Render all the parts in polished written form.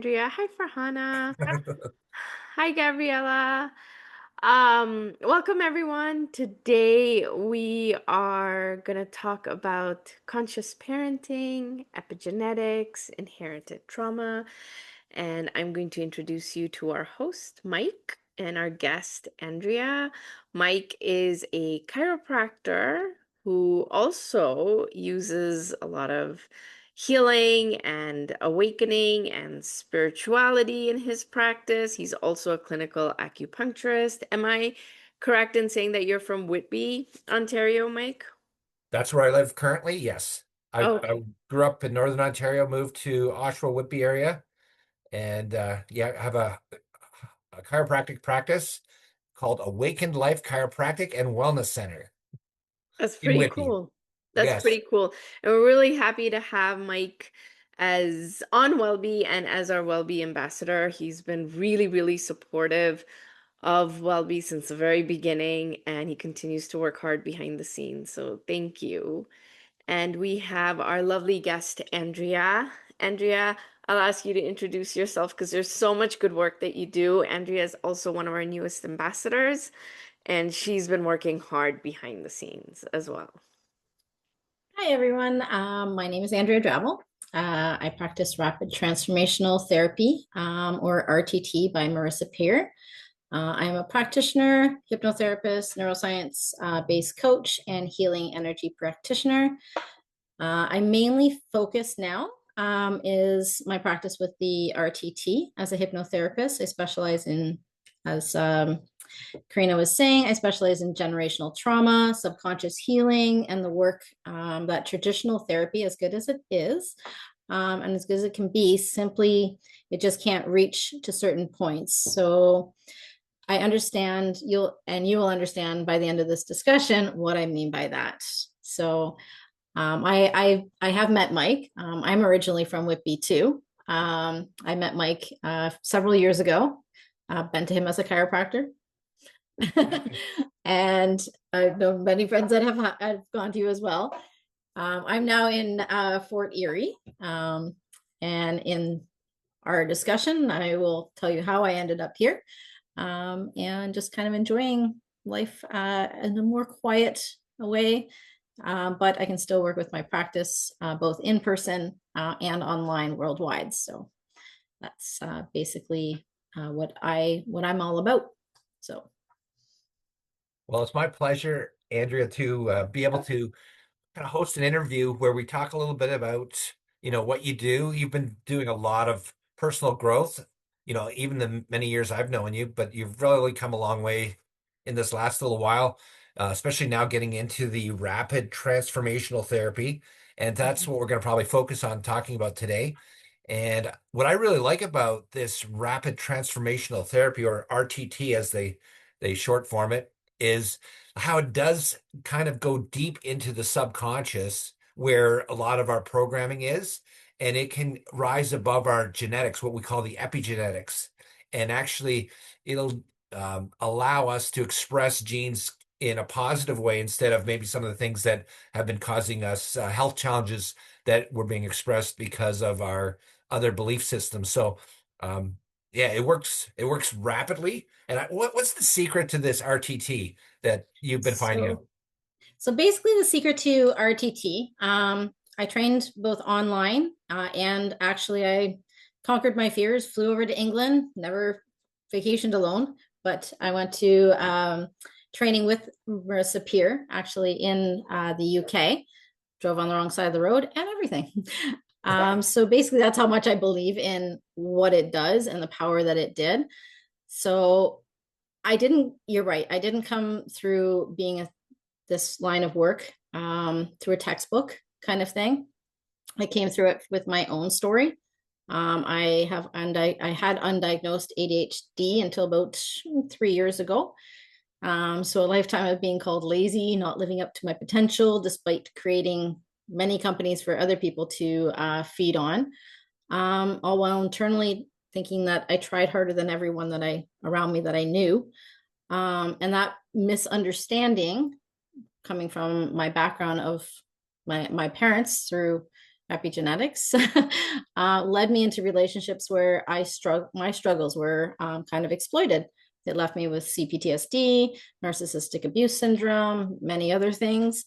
Andrea. Hi, Farhana. Hi, Gabriella. Welcome everyone. Today we are going to talk about conscious parenting, epigenetics, inherited trauma, and I'm going to introduce you to our host, Mike, and our guest, Andrea. Mike is a chiropractor who also uses a lot of healing and awakening and spirituality in his practice. He's also a clinical acupuncturist. Am I correct in saying that you're from Whitby, Ontario, Mike? That's where I live currently. Yes. I Okay. grew up in Northern Ontario, moved to Oshawa, Whitby area, and I have a chiropractic practice called Awakened Life Chiropractic and Wellness Center That's in pretty Whitby. cool. That's Yes. pretty cool. And we're really happy to have Mike as on Wellbe and as our Wellbe ambassador. He's been really, really supportive of Wellbe since the very beginning, and he continues to work hard behind the scenes. So thank you. And we have our lovely guest, Andrea. Andrea, I'll ask you to introduce yourself because there's so much good work that you do. Andrea is also one of our newest ambassadors, and she's been working hard behind the scenes as well. Hi, everyone. My name is Andrea Drabble. I practice rapid transformational therapy, or RTT, by Marissa Peer. I am a practitioner, hypnotherapist, neuroscience based coach, and healing energy practitioner. I mainly focus now is my practice with the RTT as a hypnotherapist. I specialize in, as Karina was saying, I specialize in generational trauma, subconscious healing, and the work that traditional therapy, as good as it is, and as good as it can be, simply it just can't reach to certain points. So I understand you will understand by the end of this discussion what I mean by that. So I have met Mike. I'm originally from Whitby too. I met Mike several years ago. Been to him as a chiropractor. And I've known many friends that I've gone to as well. I'm now in Fort Erie, and in our discussion, I will tell you how I ended up here, and just kind of enjoying life in a more quiet way. But I can still work with my practice both in person and online worldwide. So that's basically what I'm all about. So. Well, it's my pleasure, Andrea, to be able to kind of host an interview where we talk a little bit about, what you do. You've been doing a lot of personal growth, even the many years I've known you, but you've really come a long way in this last little while, especially now getting into the rapid transformational therapy. And that's what we're going to probably focus on talking about today. And what I really like about this rapid transformational therapy, or RTT as they short form it, is how it does kind of go deep into the subconscious where a lot of our programming is, and it can rise above our genetics, what we call the epigenetics. And actually, it'll allow us to express genes in a positive way instead of maybe some of the things that have been causing us health challenges that were being expressed because of our other belief systems. So, yeah, it works rapidly. And what's the secret to this RTT that you've been finding out? So basically, the secret to RTT, I trained both online and actually I conquered my fears, flew over to England, never vacationed alone, but I went to training with Marissa Peer, actually in the UK, drove on the wrong side of the road and everything. So basically, that's how much I believe in what it does and the power that it did. So you're right, I didn't come through being this line of work through a textbook kind of thing. I came through it with my own story. I had undiagnosed ADHD until about 3 years ago. So a lifetime of being called lazy, not living up to my potential, despite creating many companies for other people to feed on. All while internally thinking that I tried harder than everyone around me that I knew. And that misunderstanding coming from my background of my parents through epigenetics, led me into relationships where my struggles were kind of exploited. It left me with CPTSD, narcissistic abuse syndrome, many other things.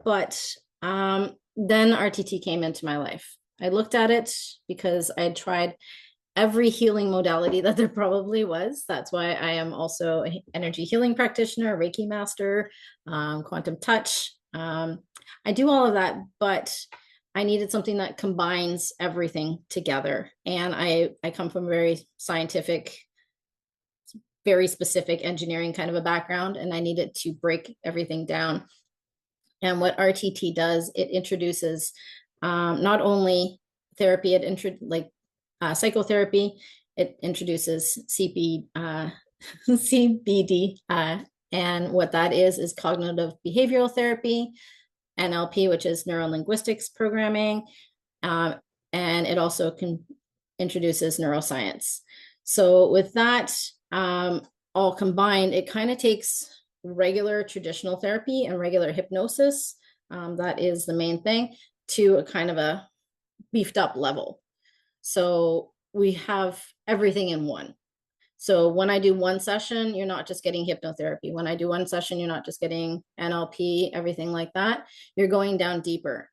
But then RTT came into my life. I looked at it because I had tried every healing modality that there probably was. That's why I am also an energy healing practitioner, Reiki master, quantum touch. I do all of that, but I needed something that combines everything together. And I come from a very scientific, very specific engineering kind of a background, and I needed to break everything down. And what RTT does, it introduces not only therapy, psychotherapy, it introduces CBD, and what that is cognitive behavioral therapy, NLP, which is neuro linguistics programming, and it also introduces neuroscience. So with that all combined, it kind of takes regular traditional therapy and regular hypnosis, that is the main thing, to a kind of a beefed up level. So we have everything in one. So when I do one session, you're not just getting hypnotherapy. When I do one session, you're not just getting NLP, everything like that. You're going down deeper.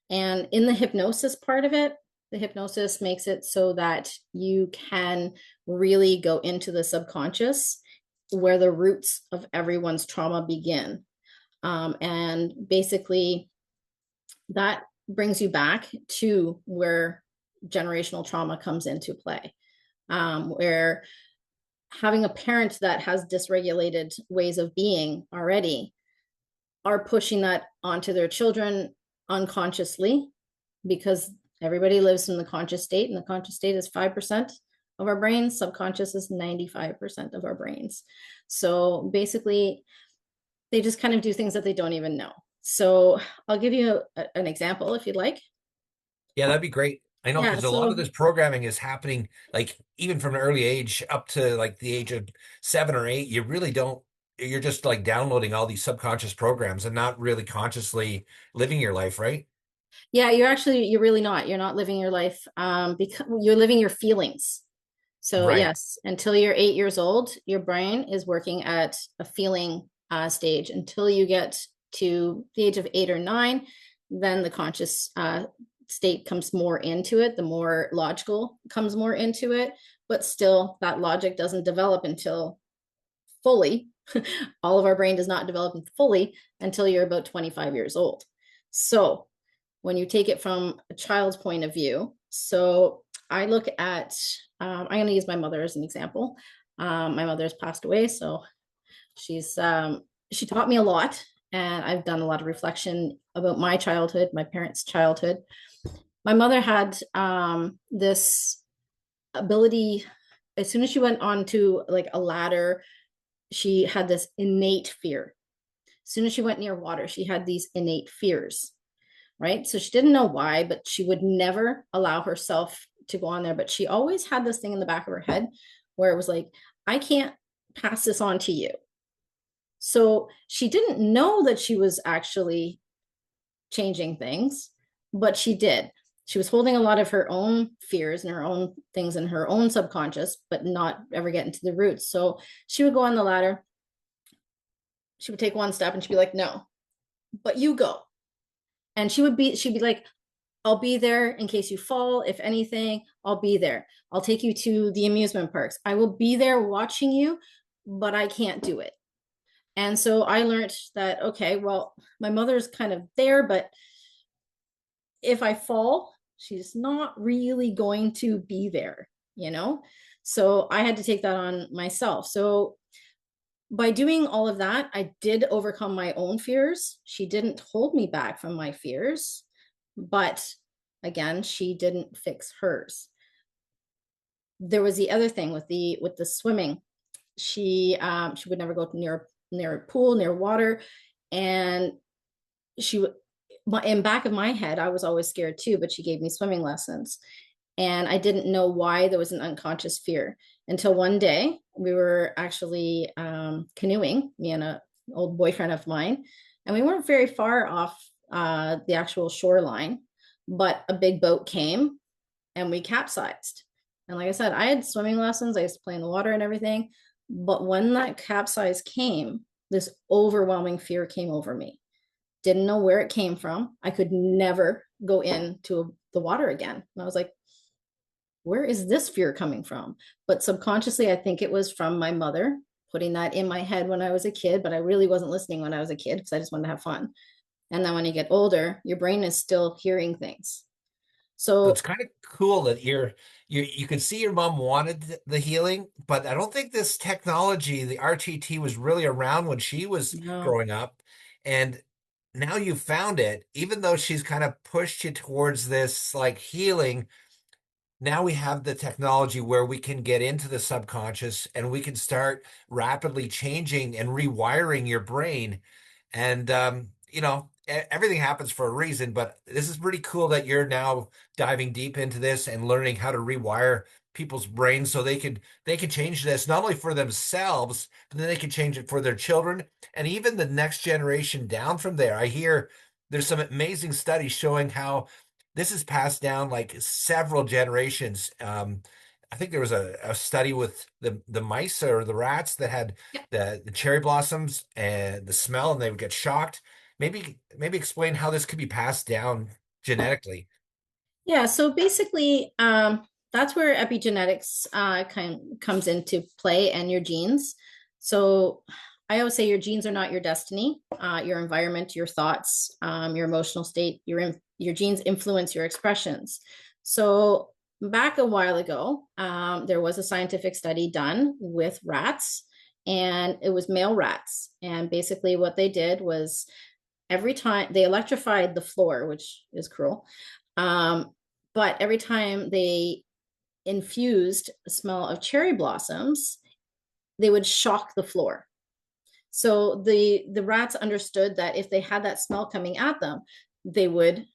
And in the hypnosis part of it, the hypnosis makes it so that you can really go into the subconscious where the roots of everyone's trauma begin. And basically, that brings you back to where generational trauma comes into play, where having a parent that has dysregulated ways of being already are pushing that onto their children unconsciously, because everybody lives in the conscious state, and the conscious state is 5% of our brains. Subconscious is 95% of our brains. So basically, they just kind of do things that they don't even know. So I'll give you an example if you'd like. Yeah, that'd be great. I know, because a lot of this programming is happening, like even from an early age up to like the age of 7 or 8. You really don't, you're just like downloading all these subconscious programs and not really consciously living your life, right? Yeah, you're really not. You're not living your life, because you're living your feelings. So Right. yes, until you're 8 years old, your brain is working at a feeling stage. Until you get to the age of 8 or 9, then the conscious state comes more into it. The more logical comes more into it, but still that logic doesn't develop until fully. All of our brain does not develop fully until you're about 25 years old. So when you take it from a child's point of view, so I look at, I'm going to use my mother as an example. My mother's passed away, so she taught me a lot, and I've done a lot of reflection about my childhood, my parents' childhood. My mother had this ability. As soon as she went onto like a ladder, she had this innate fear. As soon as she went near water, she had these innate fears, right? So she didn't know why, but she would never allow herself to go on there. But she always had this thing in the back of her head where it was like, I can't pass this on to you. So she didn't know that she was actually changing things, but she did. She was holding a lot of her own fears and her own things in her own subconscious, but not ever getting to the roots. So she would go on the ladder. She would take one step and she'd be like, no, but you go. And she'd be like, I'll be there in case you fall. If anything, I'll be there. I'll take you to the amusement parks. I will be there watching you, but I can't do it. And so I learned that, okay, well, my mother's kind of there, but if I fall, she's not really going to be there, you know? So I had to take that on myself. So by doing all of that, I did overcome my own fears. She didn't hold me back from my fears, but again, she didn't fix hers. There was the other thing with the swimming. She would never go near a pool, near water, and she would. In back of my head, I was always scared too, but she gave me swimming lessons, and I didn't know why there was an unconscious fear until one day we were actually canoeing, me and an old boyfriend of mine, and we weren't very far off the actual shoreline, but a big boat came and we capsized. And like I said, I had swimming lessons. I used to play in the water and everything. But when that capsize came, this overwhelming fear came over me. Didn't know where it came from. I could never go into the water again. And I was like, where is this fear coming from? But subconsciously, I think it was from my mother putting that in my head when I was a kid, but I really wasn't listening when I was a kid because I just wanted to have fun. And then when you get older, your brain is still hearing things. So it's So kind of cool that you can see your mom wanted the healing, but I don't think this technology, the RTT, was really around when she was no, growing up. And now you found it, even though she's kind of pushed you towards this like healing. Now we have the technology where we can get into the subconscious and we can start rapidly changing and rewiring your brain. And, everything happens for a reason, but this is pretty cool that you're now diving deep into this and learning how to rewire people's brains so they can change this not only for themselves, but then they can change it for their children and even the next generation down from there. I hear there's some amazing studies showing how this is passed down like several generations. I think there was a study with the mice or the rats that had yeah. the cherry blossoms and the smell, and they would get shocked. Maybe explain how this could be passed down genetically. Yeah, so basically, that's where epigenetics comes into play and your genes. So I always say your genes are not your destiny. Your environment, your thoughts, your emotional state, your genes influence your expressions. So back a while ago, there was a scientific study done with rats, and it was male rats. And basically, what they did was every time they electrified the floor, which is cruel. But every time they infused a smell of cherry blossoms, they would shock the floor. So the rats understood that if they had that smell coming at them, they would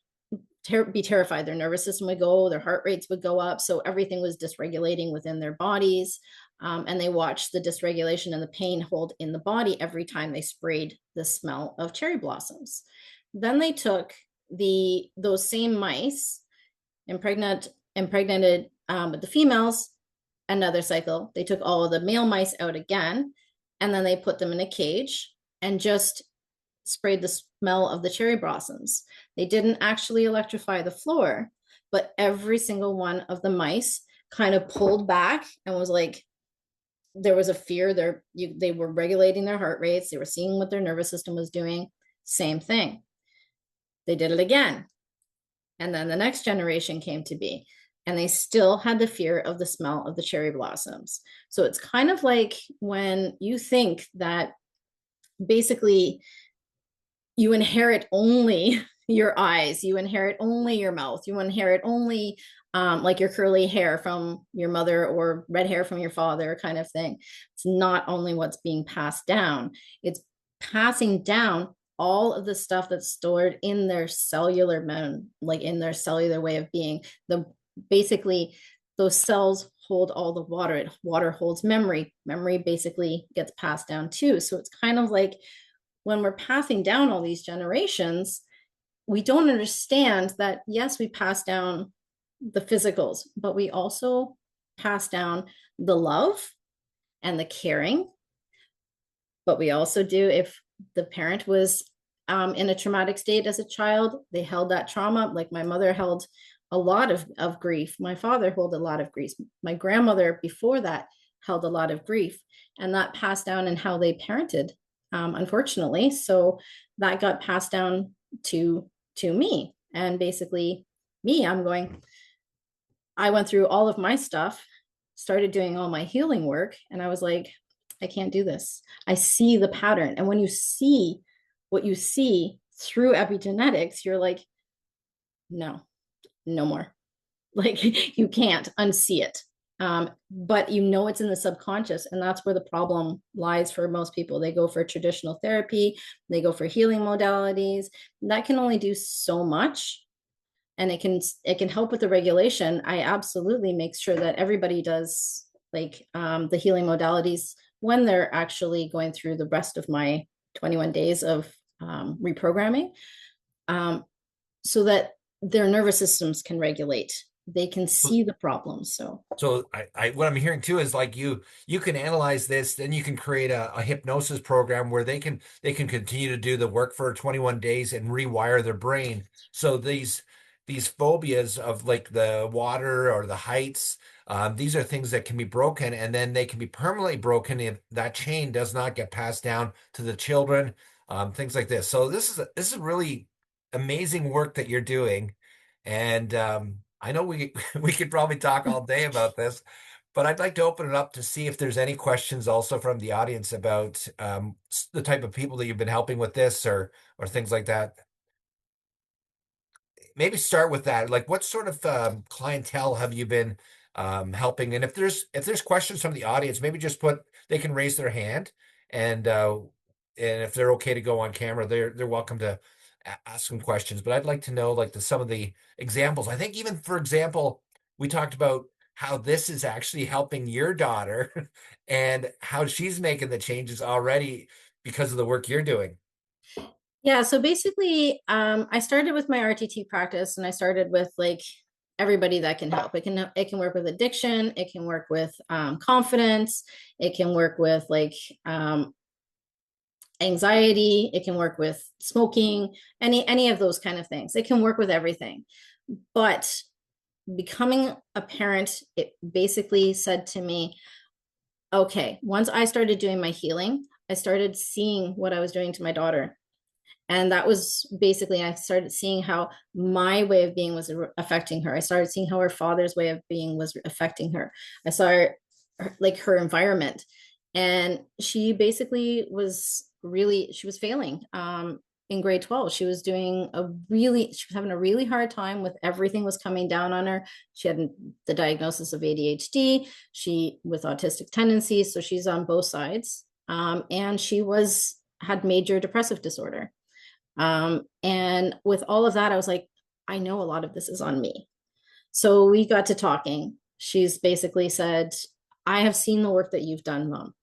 be terrified. Their nervous system would go, their heart rates would go up. So everything was dysregulating within their bodies. And they watched the dysregulation and the pain hold in the body every time they sprayed the smell of cherry blossoms. Then they took those same mice, impregnated with the females, another cycle. They took all of the male mice out again, and then they put them in a cage and just sprayed the smell of the cherry blossoms. They didn't actually electrify the floor, but every single one of the mice kind of pulled back and was like, there was a fear. They were regulating their heart rates. They were seeing what their nervous system was doing. Same thing. They did it again. And then the next generation came to be, and they still had the fear of the smell of the cherry blossoms. So it's kind of like when you think that basically you inherit only your eyes, you inherit only your mouth, you inherit only like your curly hair from your mother or red hair from your father, kind of thing. It's not only what's being passed down, it's passing down all of the stuff that's stored in their cellular like in their cellular way of being. The basically those cells hold all the water. Water holds memory. Memory basically gets passed down too. So it's kind of like when we're passing down all these generations, we don't understand that, yes, we pass down the physicals, but we also pass down the love and the caring. But we also do, if the parent was in a traumatic state as a child, they held that trauma. Like my mother held a lot of grief. My father held a lot of grief. My grandmother before that held a lot of grief. And that passed down in how they parented, unfortunately. So that got passed down to me. And basically, I went through all of my stuff, started doing all my healing work, and I was like, I can't do this. I see the pattern. And when you see what you see through epigenetics, you're like, no, no more. Like you can't unsee it. But you know it's in the subconscious, and that's where the problem lies for most people. They go for traditional therapy, they go for healing modalities. That can only do so much, and it can help with the regulation. I absolutely make sure that everybody does like the healing modalities when they're actually going through the rest of my 21 days of reprogramming, so that their nervous systems can regulate. They can see the problems. So what I'm hearing too is like you can analyze this, then you can create a hypnosis program where they can continue to do the work for 21 days and rewire their brain. So these phobias of like the water or the heights, these are things that can be broken, and then they can be permanently broken if that chain does not get passed down to the children, things like this. So this is really amazing work that you're doing. And I know we we could probably talk all day about this, but I'd like to open it up to see if there's any questions also from the audience about the type of people that you've been helping with this or things like that. Maybe start with that. Like, what sort of clientele have you been helping? And if there's questions from the audience, maybe just they can raise their hand, and if they're okay to go on camera, they're welcome to ask some questions. But I'd like to know like some of the examples. I think even for example, we talked about how this is actually helping your daughter and how she's making the changes already because of the work you're doing. Yeah, so basically, I started with my RTT practice, and I started with like everybody that can help. It can work with addiction, it can work with confidence, it can work with like anxiety, it can work with smoking, any of those kind of things. It can work with everything. But becoming a parent, it basically said to me, okay, once I started doing my healing, I started seeing what I was doing to my daughter. And that was basically, I started seeing how my way of being was affecting her. I started seeing how her father's way of being was affecting her. I saw like her environment. And she basically she was failing. In grade 12, she was having a really hard time with everything was coming down on her. She had the diagnosis of ADHD, she with autistic tendencies. So she's on both sides. And had major depressive disorder. And with all of that, I was like, I know a lot of this is on me. So we got to talking. She's basically said, I have seen the work that you've done, Mom.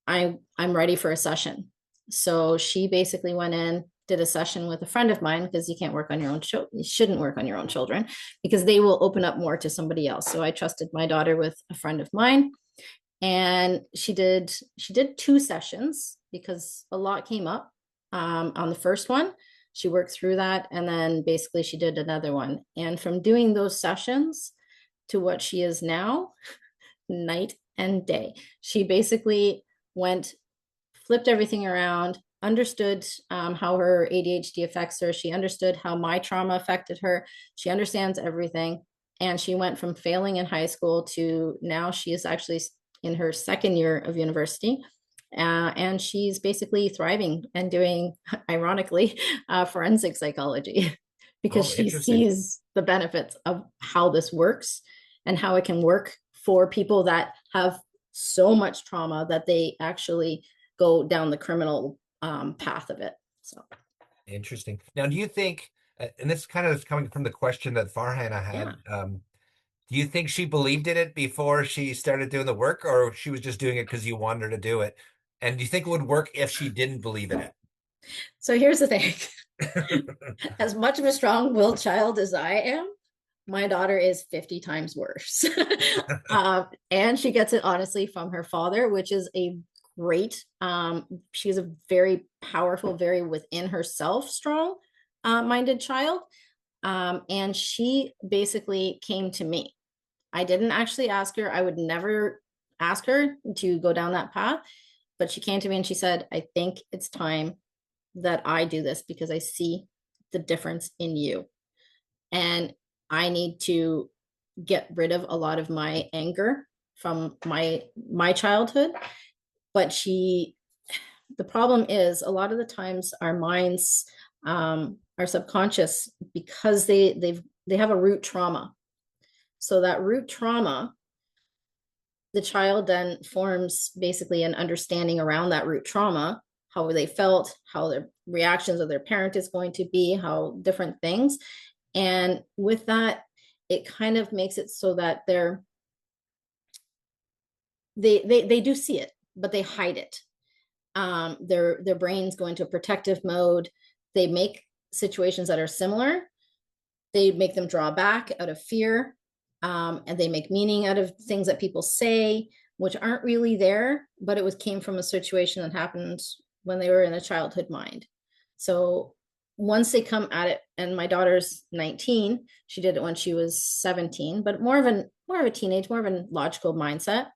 I'm ready for a session. So she basically went in, did a session with a friend of mine, because you can't work on your own you shouldn't work on your own children because they will open up more to somebody else. So I trusted my daughter with a friend of mine, and she did 2 sessions because a lot came up on the first one. She worked through that, and then basically she did another one. And from doing those sessions to what she is now, night and day. She basically flipped everything around, understood how her ADHD affects her. She understood how my trauma affected her. She understands everything. And she went from failing in high school to now she is actually in her second year of university. And she's basically thriving and doing, ironically, forensic psychology because Oh, she interesting. sees the benefits of how this works and how it can work for people that have so much trauma that they actually go down the criminal path of it. So Interesting. Now, do you think, and this kind of is coming from the question that Farhana yeah. had, do you think she believed in it before she started doing the work, or she was just doing it because you wanted her to do it? And do you think it would work if she didn't believe in So here's the thing. it? As much of a strong-willed child as I am, my daughter is 50 times worse. And she gets it honestly from her father, which is a great, she's a very powerful, very within herself, strong minded child. And she basically came to me. I didn't actually ask her. I would never ask her to go down that path. But she came to me and she said, I think it's time that I do this because I see the difference in you. And I need to get rid of a lot of my anger from my childhood. But the problem is a lot of the times our minds, our subconscious, because they have a root trauma. So that root trauma, the child then forms basically an understanding around that root trauma, how they felt, how their reactions of their parent is going to be, how different things. And with that, it kind of makes it so that they do see it, but they hide it. Their brains go into a protective mode. They make situations that are similar, they make them draw back out of fear, and they make meaning out of things that people say, which aren't really there, but it came from a situation that happened when they were in a childhood mind. So once they come at it, and my daughter's 19, she did it when she was 17, but more of a teenage, more of a logical mindset.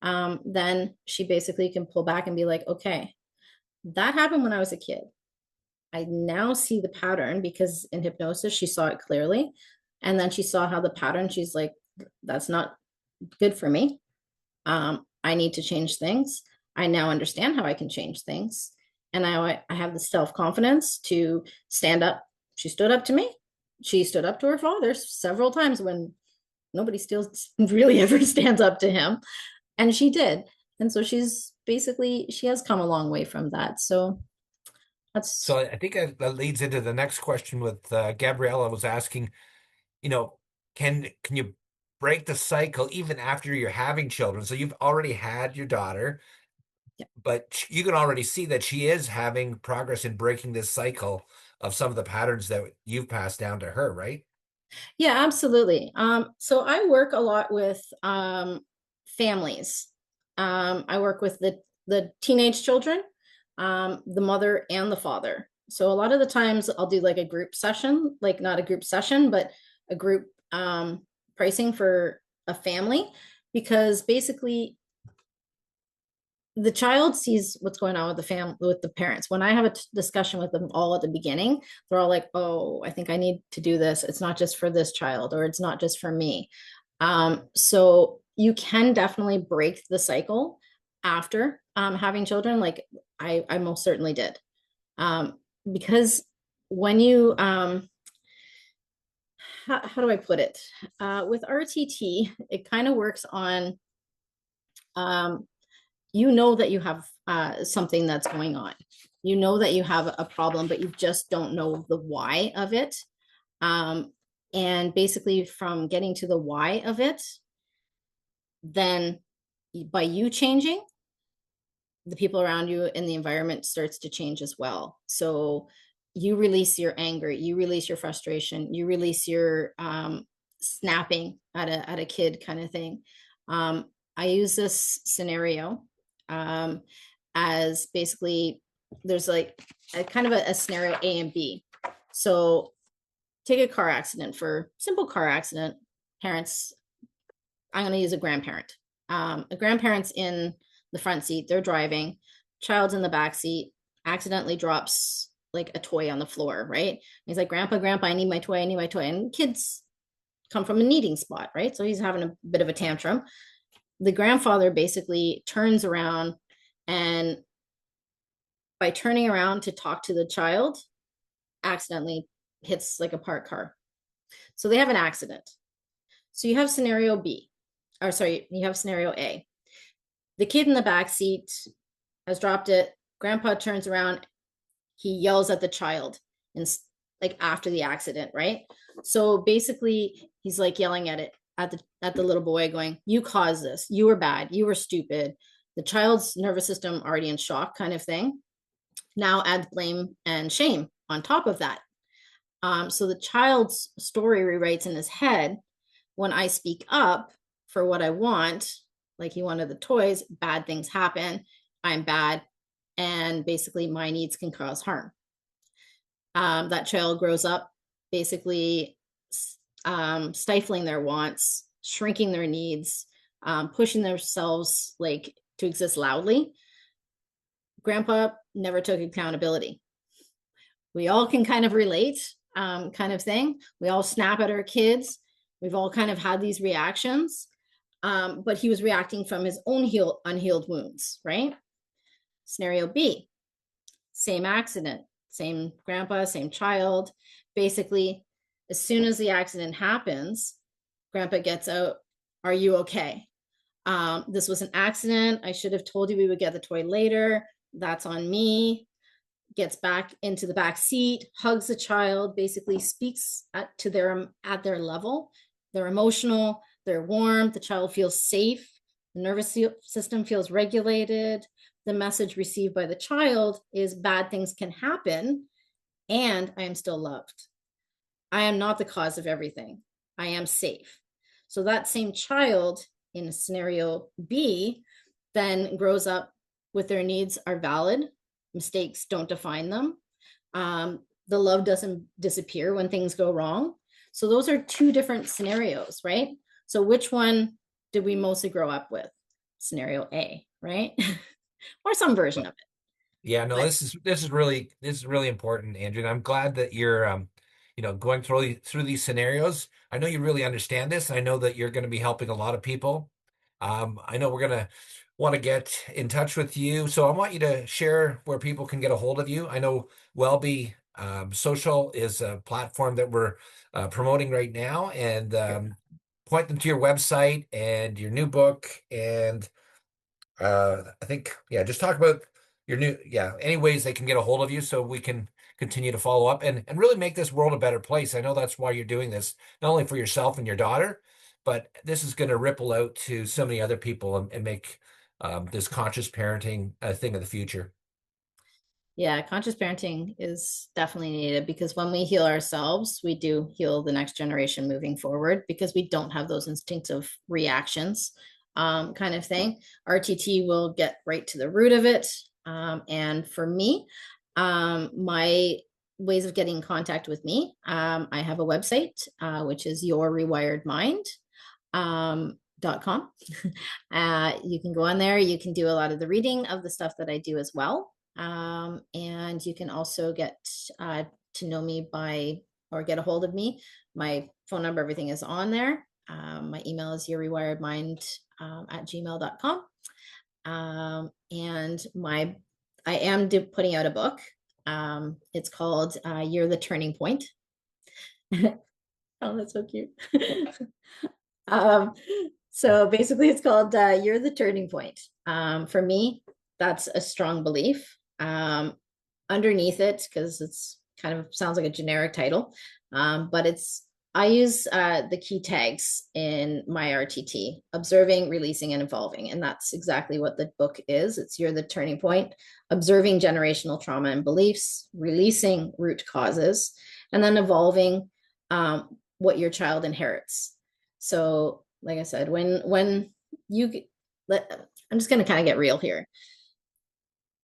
Then she basically can pull back and be like, okay, that happened when I was a kid. I now see the pattern, because in hypnosis, she saw it clearly. And then she saw how the pattern, she's like, that's not good for me. I need to change things. I now understand how I can change things. And now I have the self-confidence to stand up. She stood up to me. She stood up to her father several times when nobody still really ever stands up to him. And she did. And so she has come a long way from that. So So I think that leads into the next question with Gabriella was asking, can you break the cycle even after you're having children? So you've already had your daughter, but you can already see that she is having progress in breaking this cycle of some of the patterns that you've passed down to her, right? Yeah, absolutely. So I work a lot with families. I work with the teenage children, the mother and the father. So a lot of the times I'll do like a group session, like not a group session, but a group pricing for a family, because basically the child sees what's going on with the family, with the parents. When I have a discussion with them all at the beginning, they're all like, oh, I think I need to do this. It's not just for this child, or it's not just for me. So you can definitely break the cycle after having children. Like I most certainly did. Because when you, how do I put it? With RTT, it kind of works on, you know that you have something that's going on. You know that you have a problem, but you just don't know the why of it. And basically, from getting to the why of it, then by you changing, the people around you and the environment starts to change as well. So you release your anger, you release your frustration, you release your snapping at a kid kind of thing. I use this scenario as basically, there's like a kind of a scenario A and B. So take a car accident. For simple car accident, parents, I'm going to use a grandparent. A grandparent's in the front seat, they're driving, child's in the back seat, accidentally drops like a toy on the floor, right? He's like, grandpa, I need my toy, I need my toy. And kids come from a needing spot, right? So he's having a bit of a tantrum. The grandfather basically turns around, and by turning around to talk to the child, accidentally hits like a parked car. So they have an accident. So you have scenario B, or sorry, you have scenario A. The kid in the back seat has dropped it. Grandpa turns around. He yells at the child, and like after the accident, right? So basically, he's like yelling at the little boy, going, "You caused this. You were bad. You were stupid." The child's nervous system already in shock, kind of thing. Now adds blame and shame on top of that. So the child's story rewrites in his head. When I speak up for what I want, like he wanted the toys, bad things happen. I'm bad. And basically, my needs can cause harm. That child grows up basically stifling their wants, shrinking their needs, pushing themselves like to exist loudly. Grandpa never took accountability. We all can kind of relate, kind of thing. We all snap at our kids. We've all kind of had these reactions, but he was reacting from his own unhealed wounds, right? Scenario B, same accident, same grandpa, same child. Basically, as soon as the accident happens, grandpa gets out, "Are you okay? This was an accident. I should have told you we would get the toy later. That's on me." Gets back into the back seat, hugs the child, basically speaks at their level. They're emotional, they're warm, the child feels safe, the nervous system feels regulated. The message received by the child is bad things can happen, and I am still loved. I am not the cause of everything. I am safe. So that same child in scenario B then grows up with their needs are valid. Mistakes don't define them. The love doesn't disappear when things go wrong. So those are two different scenarios, right? So which one did we mostly grow up with? Scenario A, right? Or some version of it. Yeah, no, But this is really important, Andrew. And I'm glad that you're going through these scenarios. I know you really understand this. I know that you're going to be helping a lot of people. I know we're gonna want to get in touch with you. So I want you to share where people can get a hold of you. I know Wellbee Social is a platform that we're promoting right now, and point them to your website and your new book. And I think, yeah, just talk about your new, any ways they can get a hold of you so we can continue to follow up and really make this world a better place. I know that's why you're doing this, not only for yourself and your daughter, but this is going to ripple out to so many other people and make this conscious parenting a thing of the future. yeah, conscious parenting is definitely needed because when we heal ourselves, we do heal the next generation moving forward because we don't have those instinctive reactions, kind of thing. RTT will get right to the root of it. And for me, my ways of getting in contact with me, I have a website, which is yourrewiredmind.com. You can go on there. You can do a lot of the reading of the stuff that I do as well. And you can also get to know me by or get a hold of me. My phone number, everything is on there. My email is yourrewiredmind at gmail.com. And I am putting out a book. It's called You're the Turning Point. Oh, that's so cute. So basically, it's called You're the Turning Point. For me, that's a strong belief. Underneath it, because it's kind of sounds like a generic title, but I use the key tags in my RTT: observing, releasing, and evolving. And that's exactly what the book is. It's You're the Turning Point, observing generational trauma and beliefs, releasing root causes, and then evolving what your child inherits. So, like I said, when you I'm just going to kind of get real here.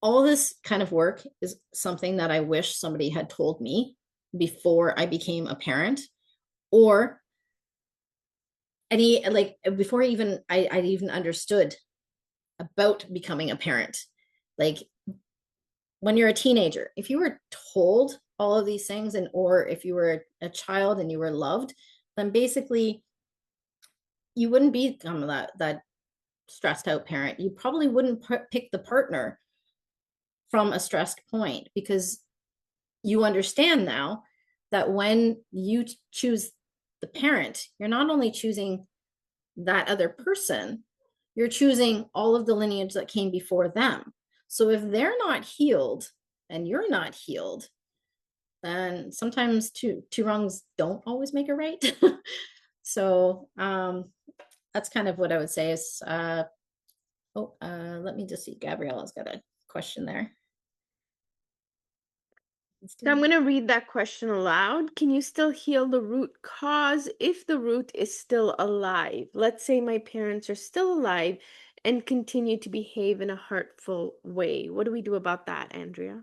All this kind of work is something that I wish somebody had told me before I became a parent, or before I even understood about becoming a parent. Like when you're a teenager, if you were told all of these things, or if you were a child and you were loved, then basically you wouldn't become that stressed out parent. You probably wouldn't pick the partner from a stressed point because you understand now that when you choose the parent, you're not only choosing that other person, you're choosing all of the lineage that came before them. So if they're not healed and you're not healed, then sometimes two wrongs don't always make a right. So that's kind of what I would say is let me just see. Gabriella's got a question there. So I'm going to read that question aloud. Can you still heal the root cause if the root is still alive? Let's say my parents are still alive and continue to behave in a hurtful way. What do we do about that, Andrea?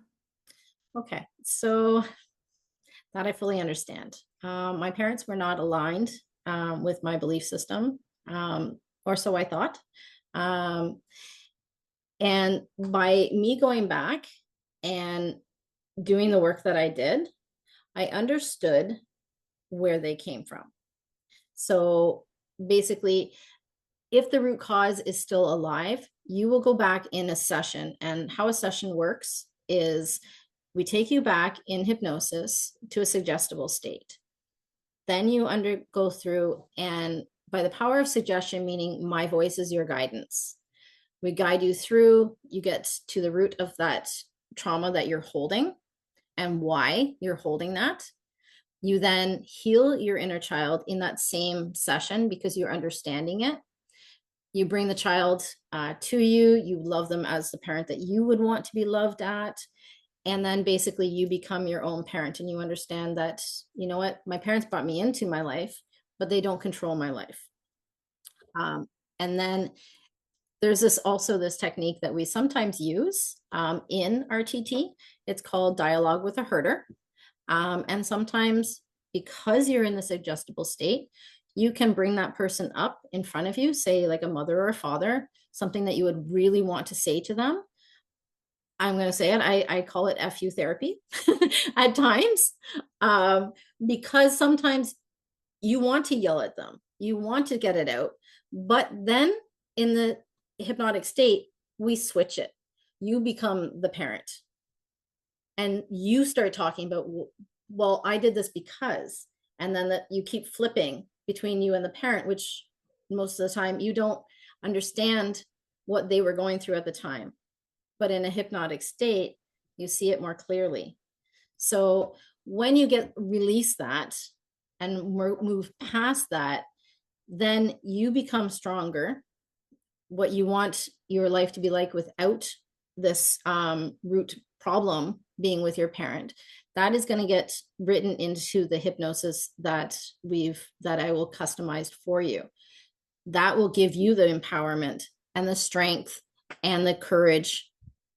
Okay, so that I fully understand. My parents were not aligned with my belief system, or so I thought. And by me going back and doing the work that I did, I understood where they came from. So basically, if the root cause is still alive, you will go back in a session. And how a session works is we take you back in hypnosis to a suggestible state. Then you go through, and by the power of suggestion, meaning my voice is your guidance, we guide you through, you get to the root of that trauma that you're holding and why you're holding that. You then heal your inner child in that same session because you're understanding it. You bring the child to you. You love them as the parent that you would want to be loved at. And then basically you become your own parent, and you understand that, you know what, my parents brought me into my life, but they don't control my life. And then there's this technique that we sometimes use in RTT. It's called dialogue with a herder. And sometimes, because you're in this adjustable state, you can bring that person up in front of you, say like a mother or a father, something that you would really want to say to them. I'm going to say it. I call it FU therapy at times, because sometimes you want to yell at them, you want to get it out, but then in the hypnotic state, we switch it. You become the parent, and you start talking about, well, I did this because, and then that you keep flipping between you and the parent, which most of the time you don't understand what they were going through at the time. But in a hypnotic state, you see it more clearly. So when you get release that and move past that, then you become stronger. What you want your life to be like without this root problem being with your parent, that is going to get written into the hypnosis that I will customize for you. That will give you the empowerment and the strength and the courage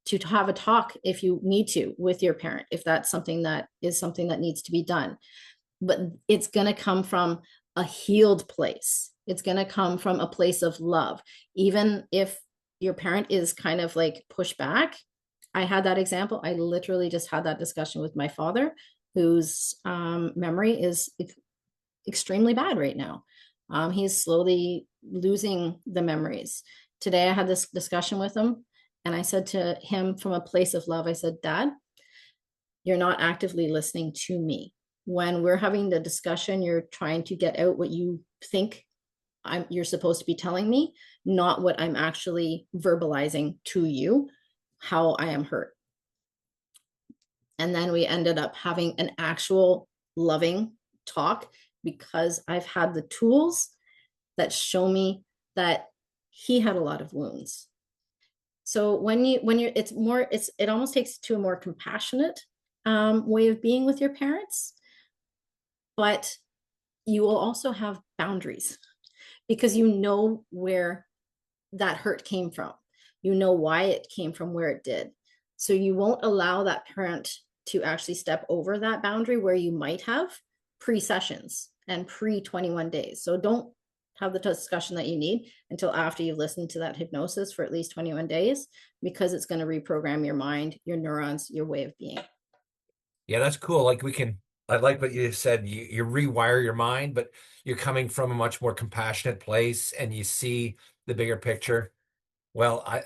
to have a talk, if you need to, with your parent, if that's something that needs to be done. But it's going to come from a healed place. It's going to come from a place of love. Even if your parent is kind of like pushed back. I had that example. I literally just had that discussion with my father, whose memory is extremely bad right now. He's slowly losing the memories. Today, I had this discussion with him, and I said to him from a place of love, I said, Dad, you're not actively listening to me. When we're having the discussion, you're trying to get out what you think you're supposed to be telling me, not what I'm actually verbalizing to you, how I am hurt. And then we ended up having an actual loving talk, because I've had the tools that show me that he had a lot of wounds. So when you're, it almost takes to a more compassionate way of being with your parents, but you will also have boundaries, because you know where that hurt came from. You know why it came from where it did. So you won't allow that parent to actually step over that boundary where you might have pre-sessions and pre-21 days. So don't have the discussion that you need until after you've listened to that hypnosis for at least 21 days, because it's going to reprogram your mind, your neurons, your way of being. Yeah, that's cool. Like I like what you said, you rewire your mind, but you're coming from a much more compassionate place and you see the bigger picture. Well, I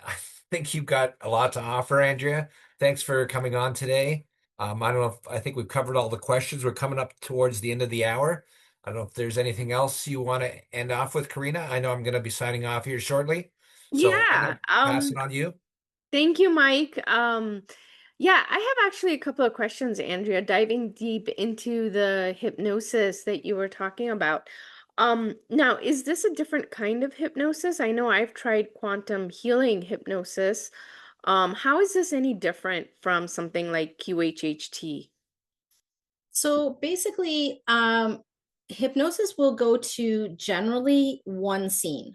think you've got a lot to offer, Andrea. Thanks for coming on today. I don't know I think we've covered all the questions. We're coming up towards the end of the hour. I don't know if there's anything else you want to end off with, Karina. I know I'm going to be signing off here shortly, so I'm going Yeah. to pass it on to you. Thank you, Mike. Yeah, I have actually a couple of questions, Andrea, diving deep into the hypnosis that you were talking about. Now, is this a different kind of hypnosis? I know I've tried quantum healing hypnosis. How is this any different from something like QHHT? So basically, hypnosis will go to generally one scene,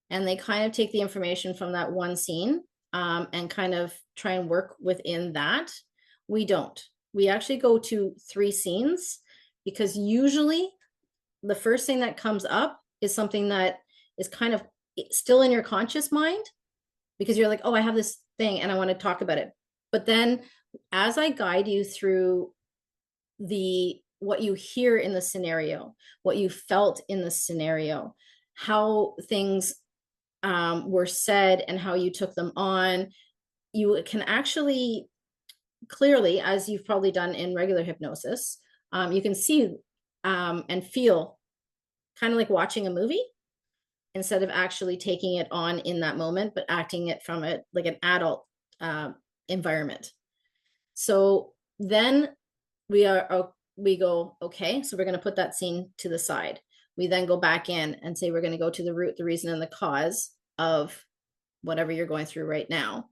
and they kind of take the information from that one scene and kind of try and work within that. We don't. We actually go to 3 scenes, because usually the first thing that comes up is something that is kind of still in your conscious mind, because you're like, oh, I have this thing and I want to talk about it. But then as I guide you through what you hear in the scenario, what you felt in the scenario, how things were said and how you took them on, you can actually clearly, as you've probably done in regular hypnosis, you can see and feel kind of like watching a movie, instead of actually taking it on in that moment, but acting it from it like an adult environment. So then we go, okay, so we're going to put that scene to the side. We then go back in and say, we're going to go to the root, the reason, and the cause of whatever you're going through right now,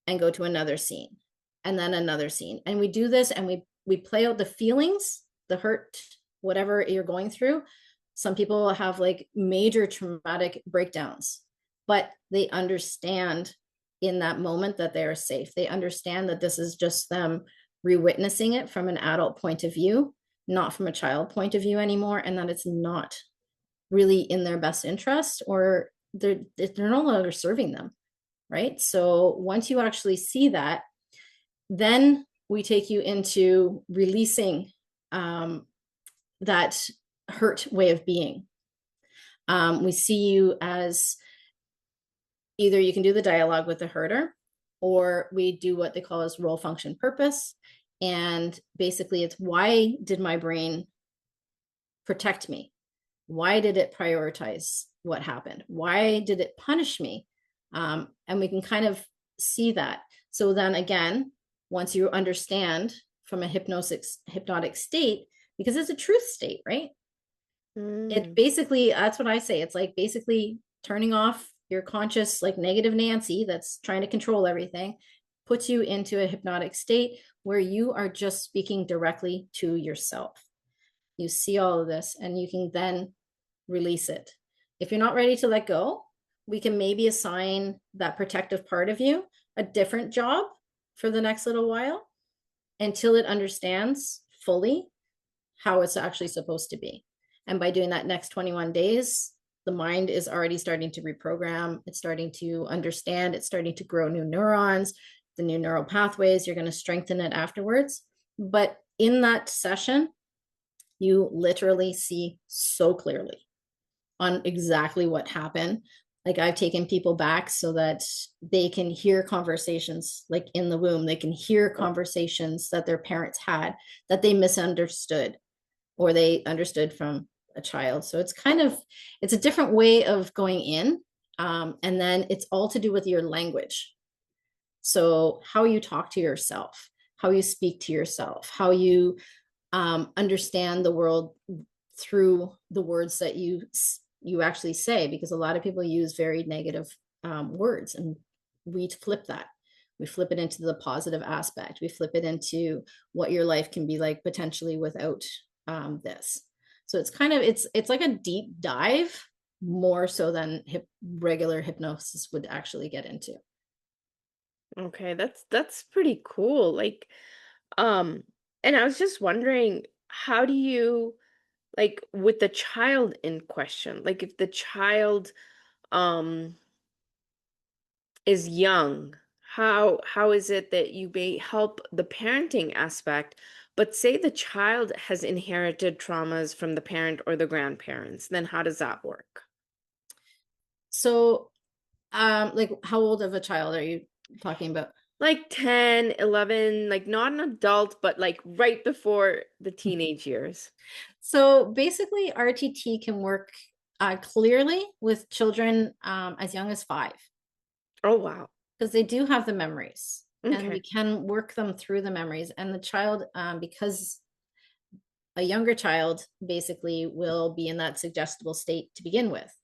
and go to another scene. and then another scene. And we do this and we play out the feelings, the hurt, whatever you're going through. Some people have like major traumatic breakdowns, but they understand in that moment that they are safe. They understand that this is just them re-witnessing it from an adult point of view, not from a child point of view anymore, and that it's not really in their best interest, or they're no longer serving them, right? So once you actually see that, then we take you into releasing that hurt way of being. We see you as either you can do the dialogue with the herder, or we do what they call as role function purpose. And basically it's, why did my brain protect me? Why did it prioritize what happened? Why did it punish me? And we can kind of see that. So then again, once you understand from a hypnotic state, because it's a truth state, right? It basically, that's what I say. It's like basically turning off your conscious, like negative Nancy that's trying to control everything, puts you into a hypnotic state where you are just speaking directly to yourself. You see all of this and you can then release it. If you're not ready to let go, we can maybe assign that protective part of you a different job for the next little while until it understands fully how it's actually supposed to be. And by doing that next 21 days, the mind is already starting to reprogram. It's starting to understand. It's starting to grow new neurons, the new neural pathways. You're going to strengthen it afterwards. But in that session, you literally see so clearly on exactly what happened. Like I've taken people back so that they can hear conversations like in the womb. They can hear conversations that their parents had that they misunderstood or they understood from a child. So it's kind of, it's a different way of going in. And then it's all to do with your language. So how you talk to yourself, how you speak to yourself, how you understand the world through the words that you actually say, because a lot of people use very negative words, and we flip that. We flip it into the positive aspect. We flip it into what your life can be like potentially without this. So it's kind of, it's like a deep dive more so than regular hypnosis would actually get into. Okay, that's pretty cool. Like, and I was just wondering, how do you, like, with the child in question, like if the child um is young, how is it that you may help the parenting aspect, but say the child has inherited traumas from the parent or the grandparents, then how does that work? So like how old of a child are you talking about? Like 10, 11, like not an adult, but like right before the teenage years. So basically RTT can work clearly with children as young as 5, Oh, wow. because they do have the memories and we Okay. can work them through the memories. And the child, because a younger child basically will be in that suggestible state to begin with,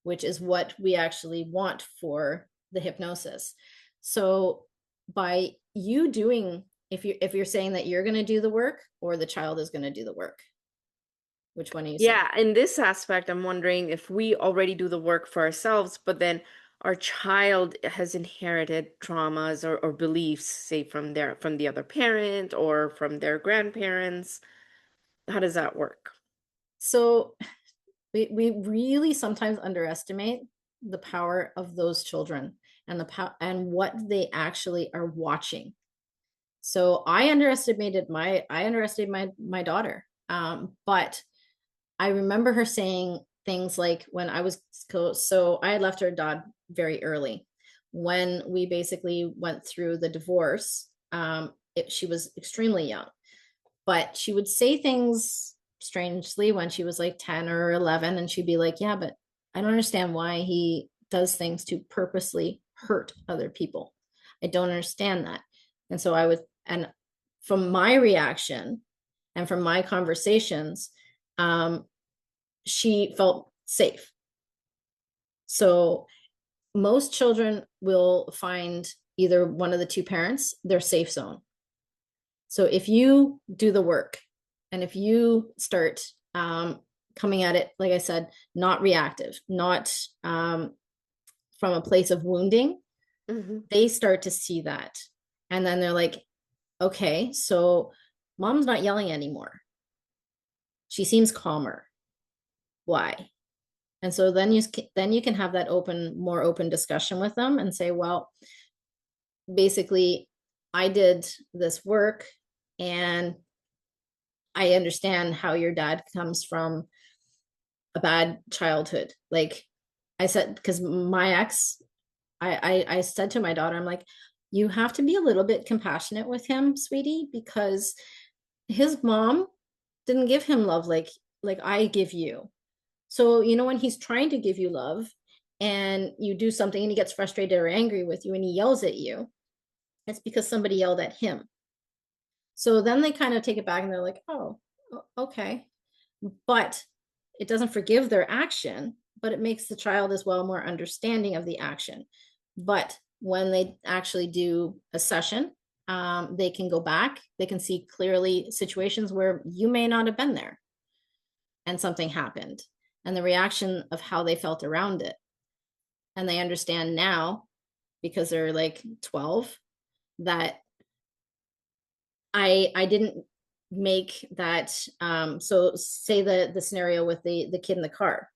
which is what we actually want for the hypnosis. So by you doing, if you're saying that you're going to do the work or the child is going to do the work, which one are you saying? Yeah, in this aspect, I'm wondering if we already do the work for ourselves, but then our child has inherited traumas or beliefs, say from the other parent or from their grandparents. How does that work? So we really sometimes underestimate the power of those children and and what they actually are watching. So I underestimated my daughter. But I remember her saying things like when I was so I had left her dad very early. When we basically went through the divorce, she was extremely young, but she would say things strangely when she was like 10 or 11, and she'd be like, yeah, but I don't understand why he does things to purposely hurt other people. I don't understand that. And so I would, and from my reaction and from my conversations, she felt safe. So most children will find either one of the two parents their safe zone. So if you do the work and if you start coming at it, like I said, not reactive, not from a place of wounding, they start to see that. And then they're like, okay, so mom's not yelling anymore. She seems calmer. Why? And so then you can have that more open discussion with them and say, well, basically, I did this work and I understand how your dad comes from a bad childhood. Like I said, because my ex, I said to my daughter, I'm like, you have to be a little bit compassionate with him, sweetie, because his mom didn't give him love like I give you. So, when he's trying to give you love and you do something and he gets frustrated or angry with you and he yells at you, it's because somebody yelled at him. So then they kind of take it back and they're like, oh, okay. But it doesn't forgive their action, but it makes the child as well more understanding of the action. But when they actually do a session, they can go back, they can see clearly situations where you may not have been there and something happened and the reaction of how they felt around it. And they understand now, because they're like 12, that I didn't make that. So say the scenario with the kid in the car.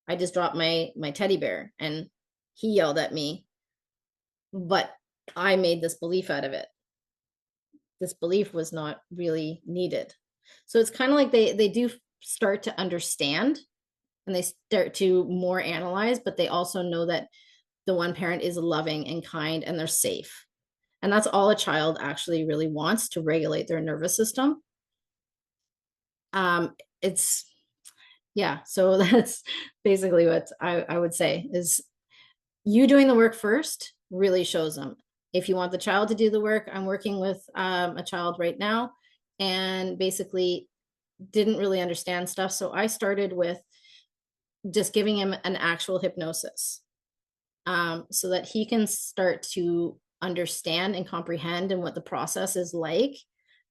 I just dropped my teddy bear and he yelled at me, but I made this belief out of it. This belief was not really needed. So it's kind of like they do start to understand and they start to more analyze, but they also know that the one parent is loving and kind and they're safe. And that's all a child actually really wants, to regulate their nervous system. It's yeah, so that's basically what I would say is you doing the work first really shows them. If you want the child to do the work, I'm working with a child right now and basically didn't really understand stuff. So I started with just giving him an actual hypnosis, so that he can start to understand and comprehend and what the process is like.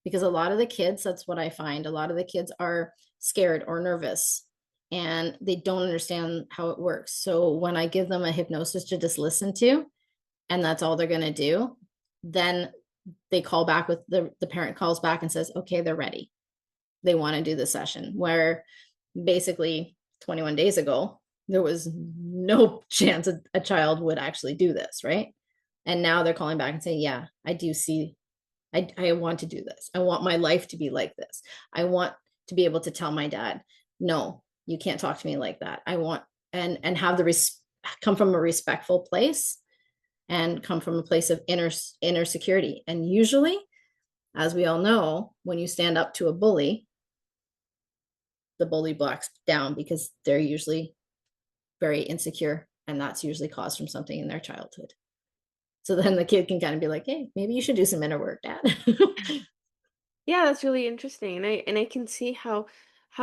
Because a lot of the kids, that's what I find, a lot of the kids are scared or nervous and they don't understand how it works. So when I give them a hypnosis to just listen to, and that's all they're going to do, then they call back with the parent calls back and says, okay, they're ready. They want to do the session. Where basically 21 days ago, there was no chance a child would actually do this, right? And now they're calling back and saying, yeah, I do see, I want to do this. I want my life to be like this. I want to be able to tell my dad, no, you can't talk to me like that. I want, and have come from a respectful place and come from a place of inner security. And usually, as we all know, when you stand up to a bully, the bully backs down because they're usually very insecure, and that's usually caused from something in their childhood. So then the kid can kind of be like, hey, maybe you should do some inner work, dad. Yeah, that's really interesting. And I can see how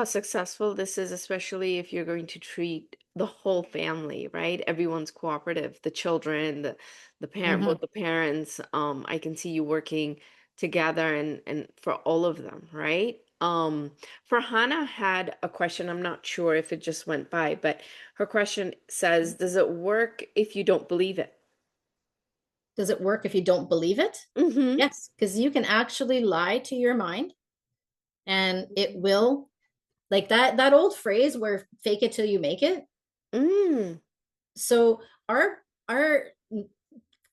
successful this is, especially if you're going to treat the whole family, right? Everyone's cooperative, the children, the parent, Mm-hmm. both the parents. I can see you working together and for all of them, right? For Hannah had a question. I'm not sure if it just went by, but her question says, does it work if you don't believe it? Does it work if you don't believe it? Mm-hmm. Yes, because you can actually lie to your mind and it will, like that old phrase where fake it till you make it. Mm. So our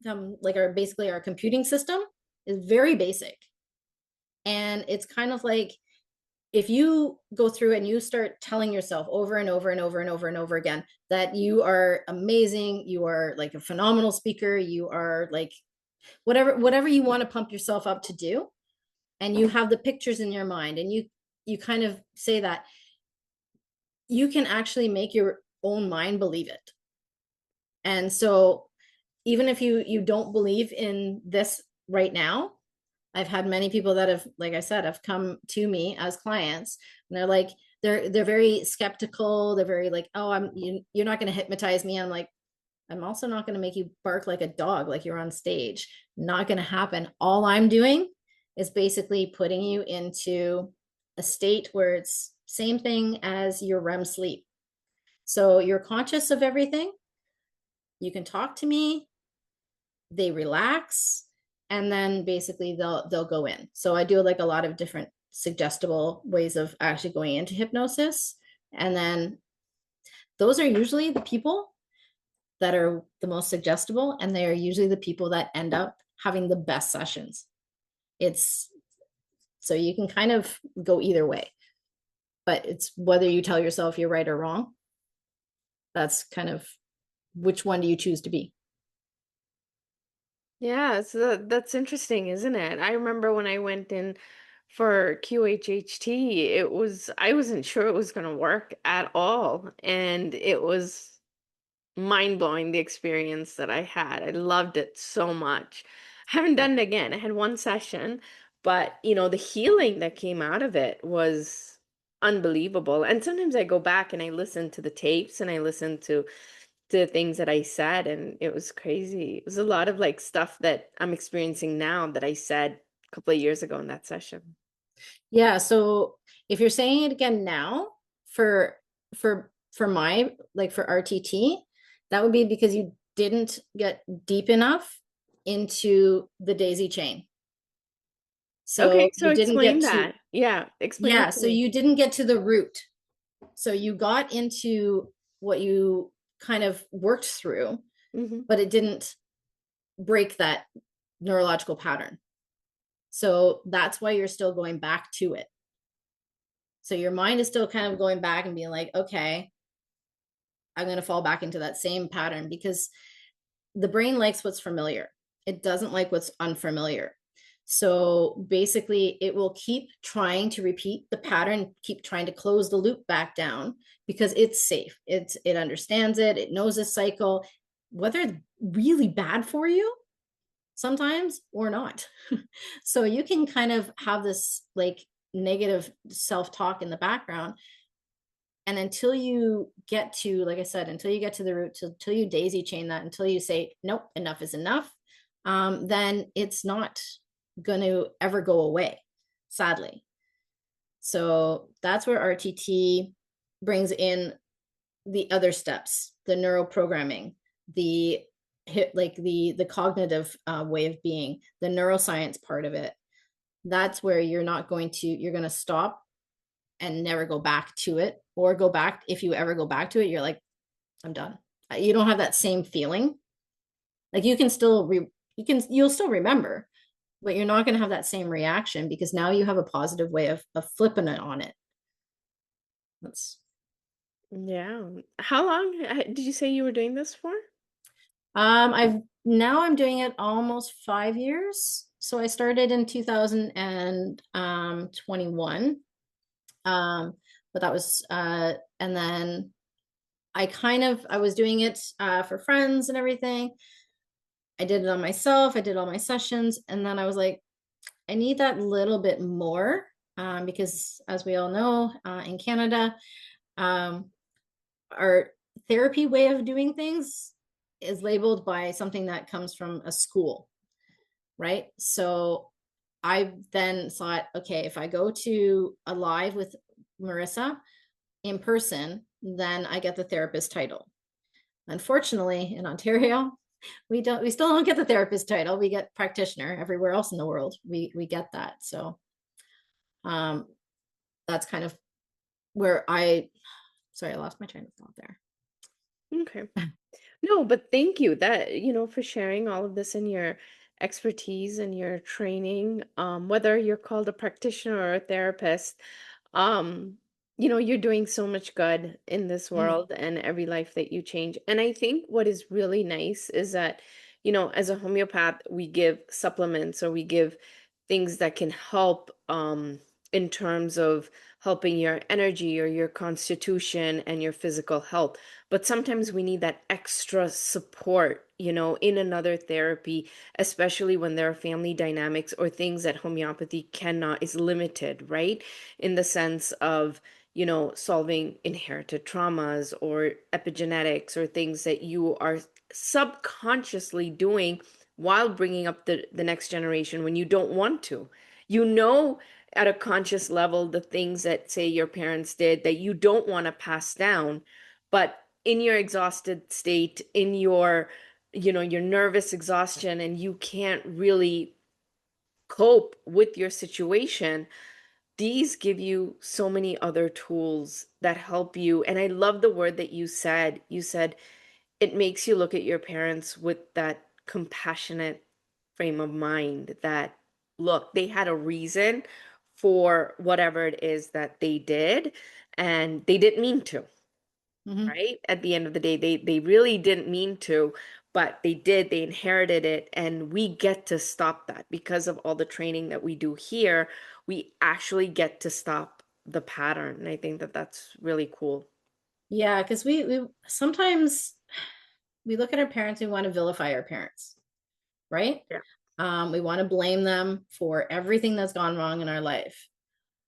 like our basically our computing system is very basic. And it's kind of like if you go through and you start telling yourself over and over and over and over and over again that you are amazing, you are like a phenomenal speaker, you are like whatever you want to pump yourself up to do, and you have the pictures in your mind and you kind of say that, you can actually make your own mind believe it. And so even if you don't believe in this right now, I've had many people that have, like I said, have come to me as clients and they're like, they're very skeptical. They're very like, oh, you're not going to hypnotize me. I'm like, I'm also not going to make you bark like a dog, like you're on stage. Not going to happen. All I'm doing is basically putting you into a state where it's same thing as your REM sleep. So you're conscious of everything. You can talk to me, they relax, and then basically they'll go in. So I do like a lot of different suggestible ways of actually going into hypnosis. And then those are usually the people that are the most suggestible, and they are usually the people that end up having the best sessions. It's so you can kind of go either way, but it's whether you tell yourself you're right or wrong. That's kind of which one do you choose to be. Yeah, so that's interesting, isn't it? I remember when I went in for QHHT, I wasn't sure it was going to work at all, and it was mind-blowing the experience that I had. I loved it so much. I haven't done it again. I had one session, but the healing that came out of it was unbelievable. And sometimes I go back and I listen to the tapes and I listen to the things that I said, and it was crazy. It was a lot of like stuff that I'm experiencing now that I said a couple of years ago in that session. Yeah, so if you're saying it again now for my like for RTT, that would be because you didn't get deep enough into the daisy chain. Okay, So so you didn't get explain to, that. Yeah, explain yeah, it to so me. you didn't get to the root. So you got into what you kind of worked through, Hmm. but it didn't break that neurological pattern. So that's why you're still going back to it. So your mind is still kind of going back and being like, okay, I'm going to fall back into that same pattern because the brain likes what's familiar. It doesn't like what's unfamiliar. So basically, it will keep trying to repeat the pattern, keep trying to close the loop back down because it's safe. It understands it. It knows this cycle, whether it's really bad for you sometimes or not. So you can kind of have this like negative self-talk in the background, and until you get to, like I said, until you get to the root, until you daisy chain that, until you say nope, enough is enough, then it's not going to ever go away, sadly. So that's where RTT brings in the other steps, the neuroprogramming, the like the cognitive way of being, the neuroscience part of it. That's where you're going to stop and never go back to it, or go back. If you ever go back to it, you're like, I'm done. You don't have that same feeling. Like you can still you'll still remember, but you're not going to have that same reaction because now you have a positive way of flipping it on it. That's Yeah. How long did you say you were doing this for? I'm doing it almost 5 years. So I started in 2021. But that was and then I was doing it for friends and everything. I did it on myself. I did all my sessions, and then I was like, I need that little bit more, because as we all know, in Canada, um, our therapy way of doing things is labeled by something that comes from a school, right? So I then thought, okay, if I go to a live with Marissa in person, then I get the therapist title. Unfortunately, in Ontario, we still don't get the therapist title. We get practitioner. Everywhere else in the world we get that. So um that's kind of where I sorry, I lost my train of thought there. Okay. No, but thank you that, for sharing all of this and your expertise and your training. Whether you're called a practitioner or a therapist, um, you're doing so much good in this Mm. world and every life that you change. And I think what is really nice is that, as a homeopath, we give supplements or we give things that can help in terms of helping your energy or your constitution and your physical health. But sometimes we need that extra support, in another therapy, especially when there are family dynamics or things that homeopathy cannot, is limited, right? In the sense of, solving inherited traumas or epigenetics or things that you are subconsciously doing while bringing up the next generation when you don't want to. You know, at a conscious level, the things that, say, your parents did that you don't want to pass down, but in your exhausted state, in your, your nervous exhaustion, and you can't really cope with your situation, these give you so many other tools that help you. And I love the word that you said. You said it makes you look at your parents with that compassionate frame of mind that, look, they had a reason for whatever it is that they did, and they didn't mean to, Mhm. right? At the end of the day, they really didn't mean to, but they did, they inherited it, and we get to stop that because of all the training that we do here. We actually get to stop the pattern, and I think that that's really cool. Yeah, because we sometimes we look at our parents, we want to vilify our parents, right? Yeah. We want to blame them for everything that's gone wrong in our life.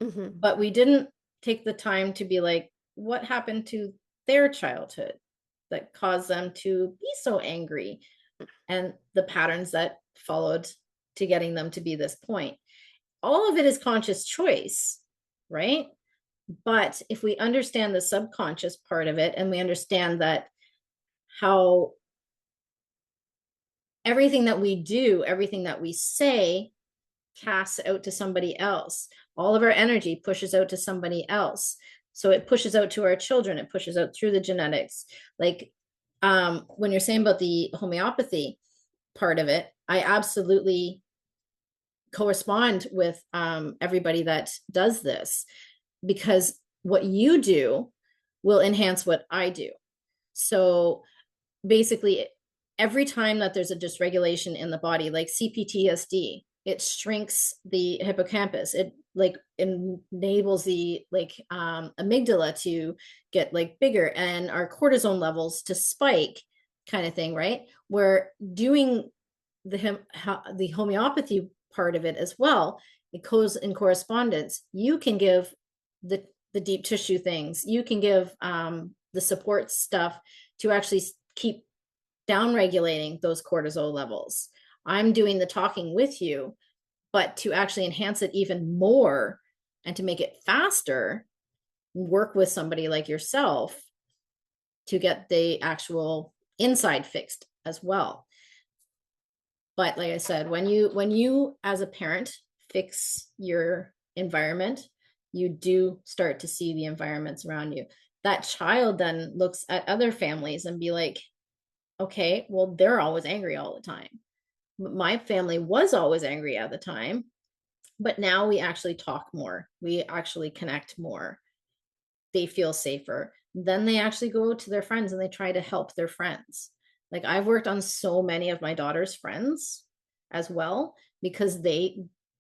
Hmm. But we didn't take the time to be like, what happened to their childhood that caused them to be so angry, and the patterns that followed to getting them to be this point. All of it is conscious choice, right? But if we understand the subconscious part of it, and we understand that how everything that we do, everything that we say casts out to somebody else. All of our energy pushes out to somebody else. So it pushes out to our children, it pushes out through the genetics. Like when you're saying about the homeopathy part of it, I absolutely correspond with everybody that does this, because what you do will enhance what I do. So basically, every time that there's a dysregulation in the body, like CPTSD, it shrinks the hippocampus. It like enables the amygdala to get like bigger, and our cortisone levels to spike, kind of thing, right? We're doing the homeopathy part of it as well. It goes in correspondence. You can give the deep tissue things. You can give the support stuff to actually keep down regulating those cortisol levels. I'm doing the talking with you, but to actually enhance it even more and to make it faster, work with somebody like yourself to get the actual inside fixed as well. But like I said, when you as a parent fix your environment, you do start to see the environments around you. That child then looks at other families and be like, okay, well, they're always angry all the time. My family was always angry at the time, but now we actually talk more. We actually connect more. They feel safer. Then they actually go to their friends and they try to help their friends. Like I've worked on so many of my daughter's friends as well, because they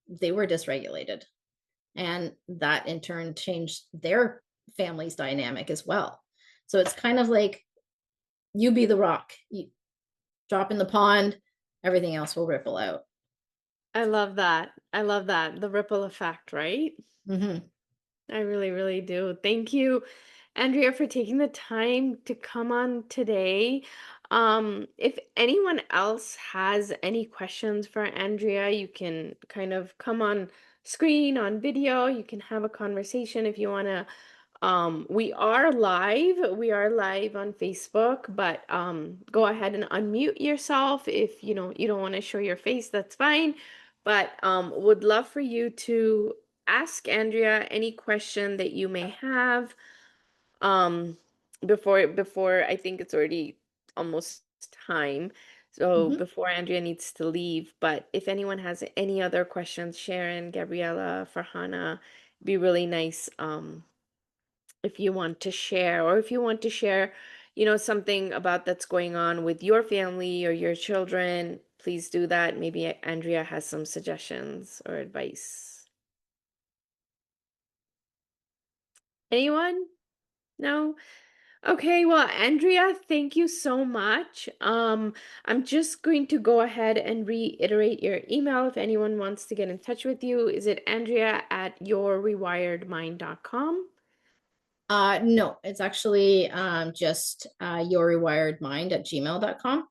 were dysregulated, and that in turn changed their family's dynamic as well. So it's kind of like, you be the rock, you drop in the pond, everything else will ripple out. I love that. I love that. The ripple effect, right? Mm-hmm. I really, really do. Thank you, Andrea, for taking the time to come on today. If anyone else has any questions for Andrea, you can kind of come on screen, on video. You can have a conversation if you want to. We are live. We are live on Facebook, but go ahead and unmute yourself if you don't want to show your face, that's fine. But would love for you to ask Andrea any question that you may have. Um, before I think it's already almost time. So Mm-hmm. before Andrea needs to leave, but if anyone has any other questions, Sharon, Gabriella, Farhana, it'd be really nice. If you want to share, or if you want to share, something about that's going on with your family or your children, please do that. Maybe Andrea has some suggestions or advice. Anyone? No? Okay, well, Andrea, thank you so much. I'm just going to go ahead and reiterate your email if anyone wants to get in touch with you. Is it Andrea at yourrewiredmind.com? No, it's actually just yourrewiredmind at gmail.com.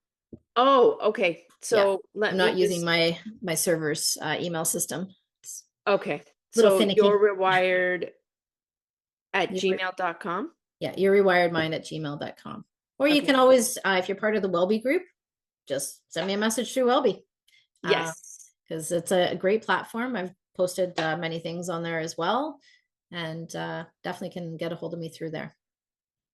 Oh, okay. Yeah. So I'm let me not using just my server's email system. Okay. Little So finicky. you're rewired at You're, gmail.com. yeah, your rewired mind at gmail.com. Or you Okay. can always, if you're part of the Wellbee group, just send me a message through Wellbee. Yes. Because it's a great platform. I've posted many things on there as well, and definitely can get a hold of me through there.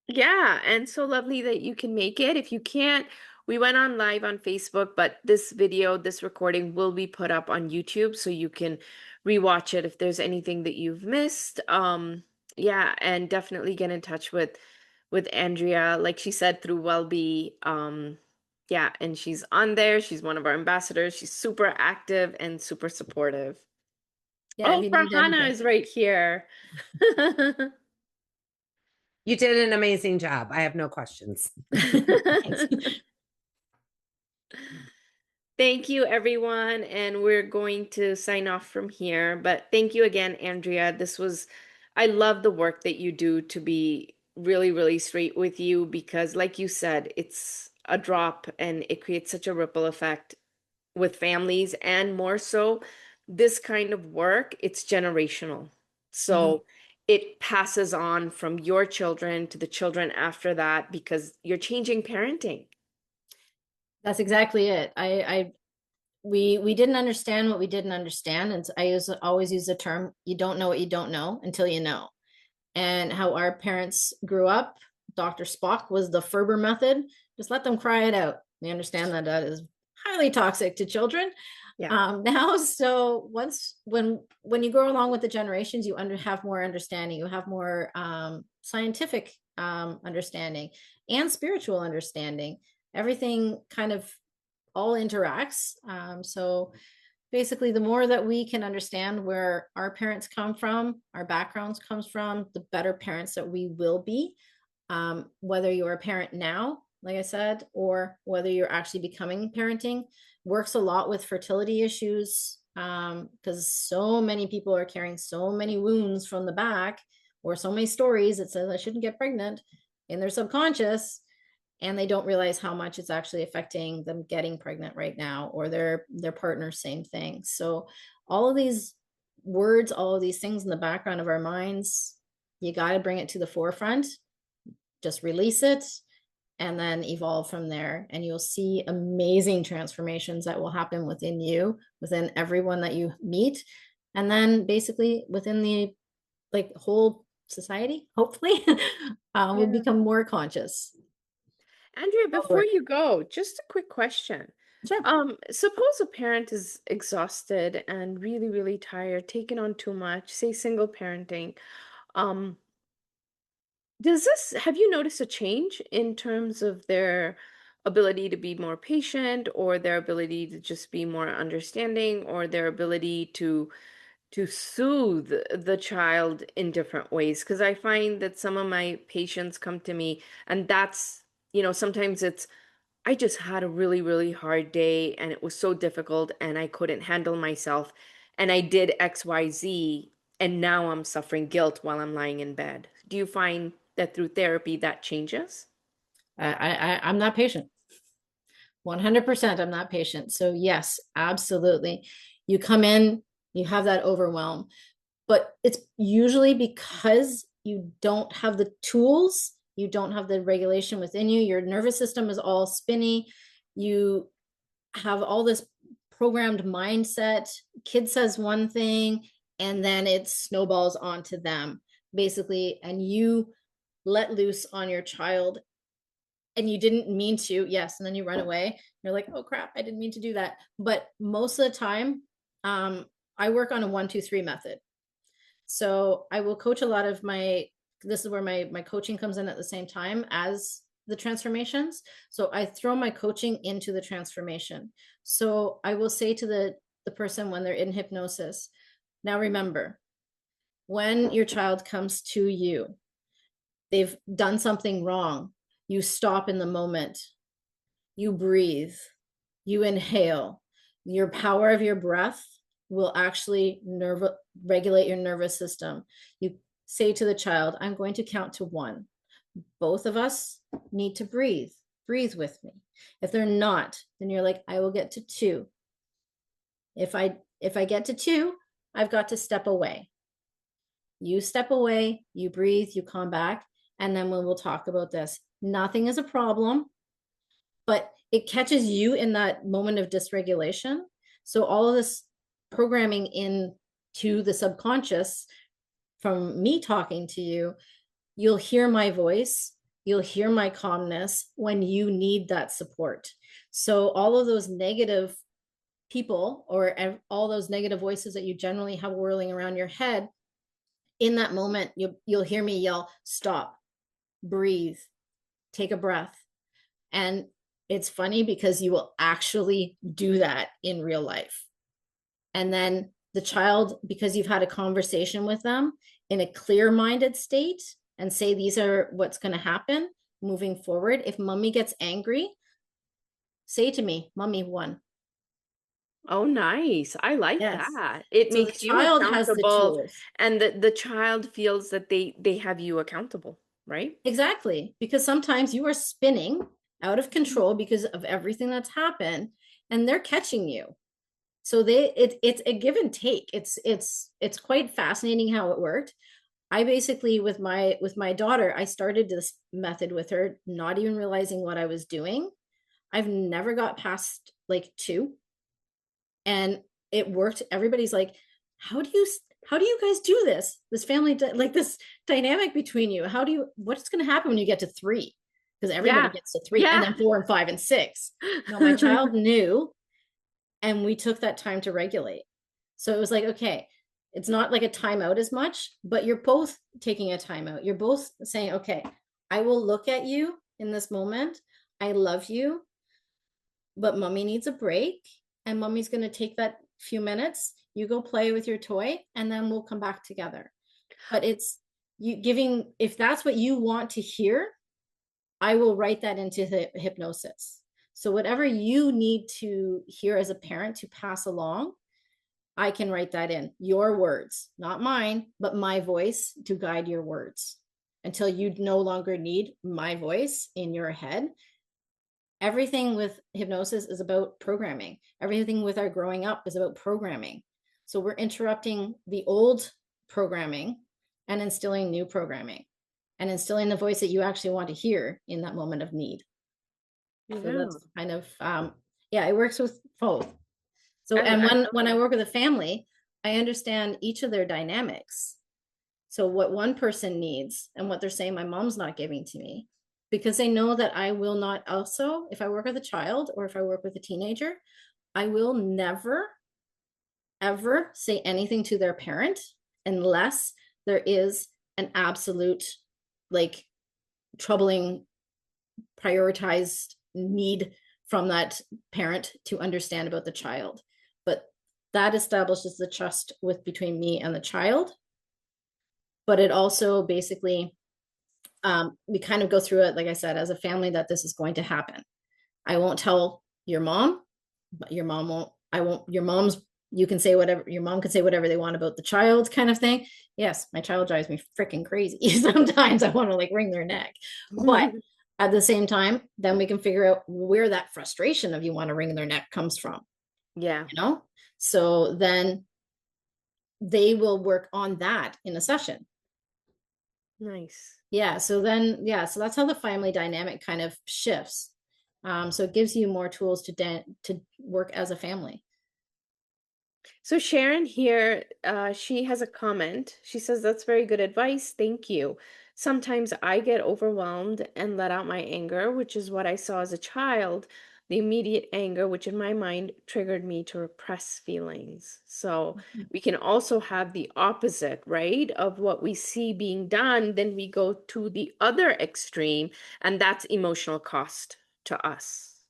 Yeah, and so lovely that you can make it. If you can't, we went on live on Facebook, but this video, this recording will be put up on YouTube so you can rewatch it if there's anything that you've missed. Yeah, and definitely get in touch with Andrea, like she said, through Wellbe. Yeah, and she's on there. She's one of our ambassadors. She's super active and super supportive. Yeah, if Oh, you need Farhana anything. is right here. You did an amazing job. I have no questions. Thanks. Thank you, everyone. And we're going to sign off from here. But thank you again, Andrea. I love the work that you do, to be really, really straight with you, because, like you said, it's a drop and it creates such a ripple effect with families. And more so, this kind of work, it's generational. So it passes on from your children to the children after that, because you're changing parenting. That's exactly it. We didn't understand what we didn't understand, and always use the term, you don't know what you don't know until you know. And how our parents grew up, Dr. Spock was the Ferber method. Just let them cry it out. We understand that that is highly toxic to children. Yeah. Now, so when you go along with the generations, you have more understanding. You have more scientific understanding and spiritual understanding. Everything kind of all interacts. So basically, the more that we can understand where our parents come from, our backgrounds comes from, the better parents that we will be. Whether you're a parent now, like I said, or whether you're actually becoming parenting, works a lot with fertility issues, because so many people are carrying so many wounds from the back, or so many stories that says I shouldn't get pregnant in their subconscious, and they don't realize how much it's actually affecting them getting pregnant right now, or their partner, same thing. So all of these words, all of these things in the background of our minds, you got to bring it to the forefront, just release it, and then evolve from there, and you'll see amazing transformations that will happen within you, within everyone that you meet, and then basically within the whole society, hopefully. Will become more conscious. Andrea, before you go, just a quick question. Sure. Suppose a parent is exhausted and really, really tired, taking on too much, say single parenting. Um, have you noticed a change in terms of their ability to be more patient, or their ability to just be more understanding, or their ability to soothe the child in different ways? Because I find that some of my patients come to me, and sometimes it's, I just had a really, really hard day and it was so difficult and I couldn't handle myself. And I did XYZ, and now I'm suffering guilt while I'm lying in bed. Do you find that through therapy that changes? I'm not patient. 100% I'm not patient. So yes, absolutely. You come in, you have that overwhelm, but it's usually because you don't have the tools, you don't have the regulation within you. Your nervous system is all spinny. You have all this programmed mindset. Kid says one thing, and then it snowballs onto them, basically, and you let loose on your child, and you didn't mean to, yes, and then you run away. You're like, oh crap, I didn't mean to do that. But most of the time, I work on a 1, 2, 3 method. So I will coach a lot of this is where my coaching comes in at the same time as the transformations. So I throw my coaching into the transformation. So I will say to the person when they're in hypnosis, now remember, when your child comes to you, they've done something wrong. You stop in the moment, you breathe, you inhale. Your power of your breath will actually regulate your nervous system. You say to the child, I'm going to count to 1. Both of us need to breathe. Breathe with me. If they're not, then you're like, I will get to 2. If I get to 2, I've got to step away. You step away, you breathe, you come back, and then we will talk about this. Nothing is a problem, but it catches you in that moment of dysregulation. So all of this programming into the subconscious from me talking to you, you'll hear my voice, you'll hear my calmness when you need that support. So all of those negative people or all those negative voices that you generally have whirling around your head, in that moment, you'll hear me yell, stop, breathe, take a breath. And it's funny because you will actually do that in real life. And then the child, because you've had a conversation with them in a clear-minded state and say, these are what's going to happen moving forward. If mommy gets angry, say to me, mommy won. Oh, nice. I like Yes. that. It So the makes you child has the accountable, tools. and the child feels that they have you accountable, right? Exactly. Because sometimes you are spinning out of control because of everything that's happened, and they're catching you. So it's a give and take. It's quite fascinating how it worked. I basically with my daughter, I started this method with her, not even realizing what I was doing. I've never got past like 2, and it worked. Everybody's like, how do you guys do this family like this dynamic between you? What's going to happen when you get to 3? Because everybody Yeah. gets to 3, and Yeah. then 4 and 5 and 6. No, my child knew, and we took that time to regulate. So it was like, okay, it's not like a timeout as much, but you're both taking a timeout. You're both saying, okay, I will look at you in this moment. I love you, but mommy needs a break, and mommy's going to take that few minutes. You go play with your toy, and then we'll come back together. But it's you giving, if that's what you want to hear, I will write that into the hypnosis. So whatever you need to hear as a parent to pass along, I can write that in your words, not mine, but my voice to guide your words until you no longer need my voice in your head. Everything with hypnosis is about programming. Everything with our growing up is about programming. So we're interrupting the old programming and instilling new programming and instilling the voice that you actually want to hear in that moment of need. Yeah. So that's kind of, yeah, it works with both. So, I and love when I it. work with a family, I understand each of their dynamics. So what one person needs and what they're saying my mom's not giving to me, because they know that I will not also, if I work with a child or if I work with a teenager, I will never, ever say anything to their parent unless there is an absolute, like, troubling, prioritized need from that parent to understand about the child. But that establishes the trust with between me and the child. But it also basically, we kind of go through it, like I said, as a family, that this is going to happen. I won't tell your mom, but your mom won't, I won't, your mom's, you can say whatever, your mom can say whatever they want about the child kind of thing. Yes, my child drives me freaking crazy. Sometimes I want to like wring their neck. But at the same time, then we can figure out where that frustration of you want to wring their neck comes from, Yeah. you know? So then they will work on that in a session. Nice. Yeah. So then, yeah. So that's how the family dynamic kind of shifts. So it gives you more tools to work as a family. So Sharon here, she has a comment. She says, that's very good advice. Thank you. Sometimes I get overwhelmed and let out my anger, which is what I saw as a child. The immediate anger, which in my mind triggered me to repress feelings. So we can also have the opposite, right? Of what we see being done, then we go to the other extreme, and that's emotional cost to us.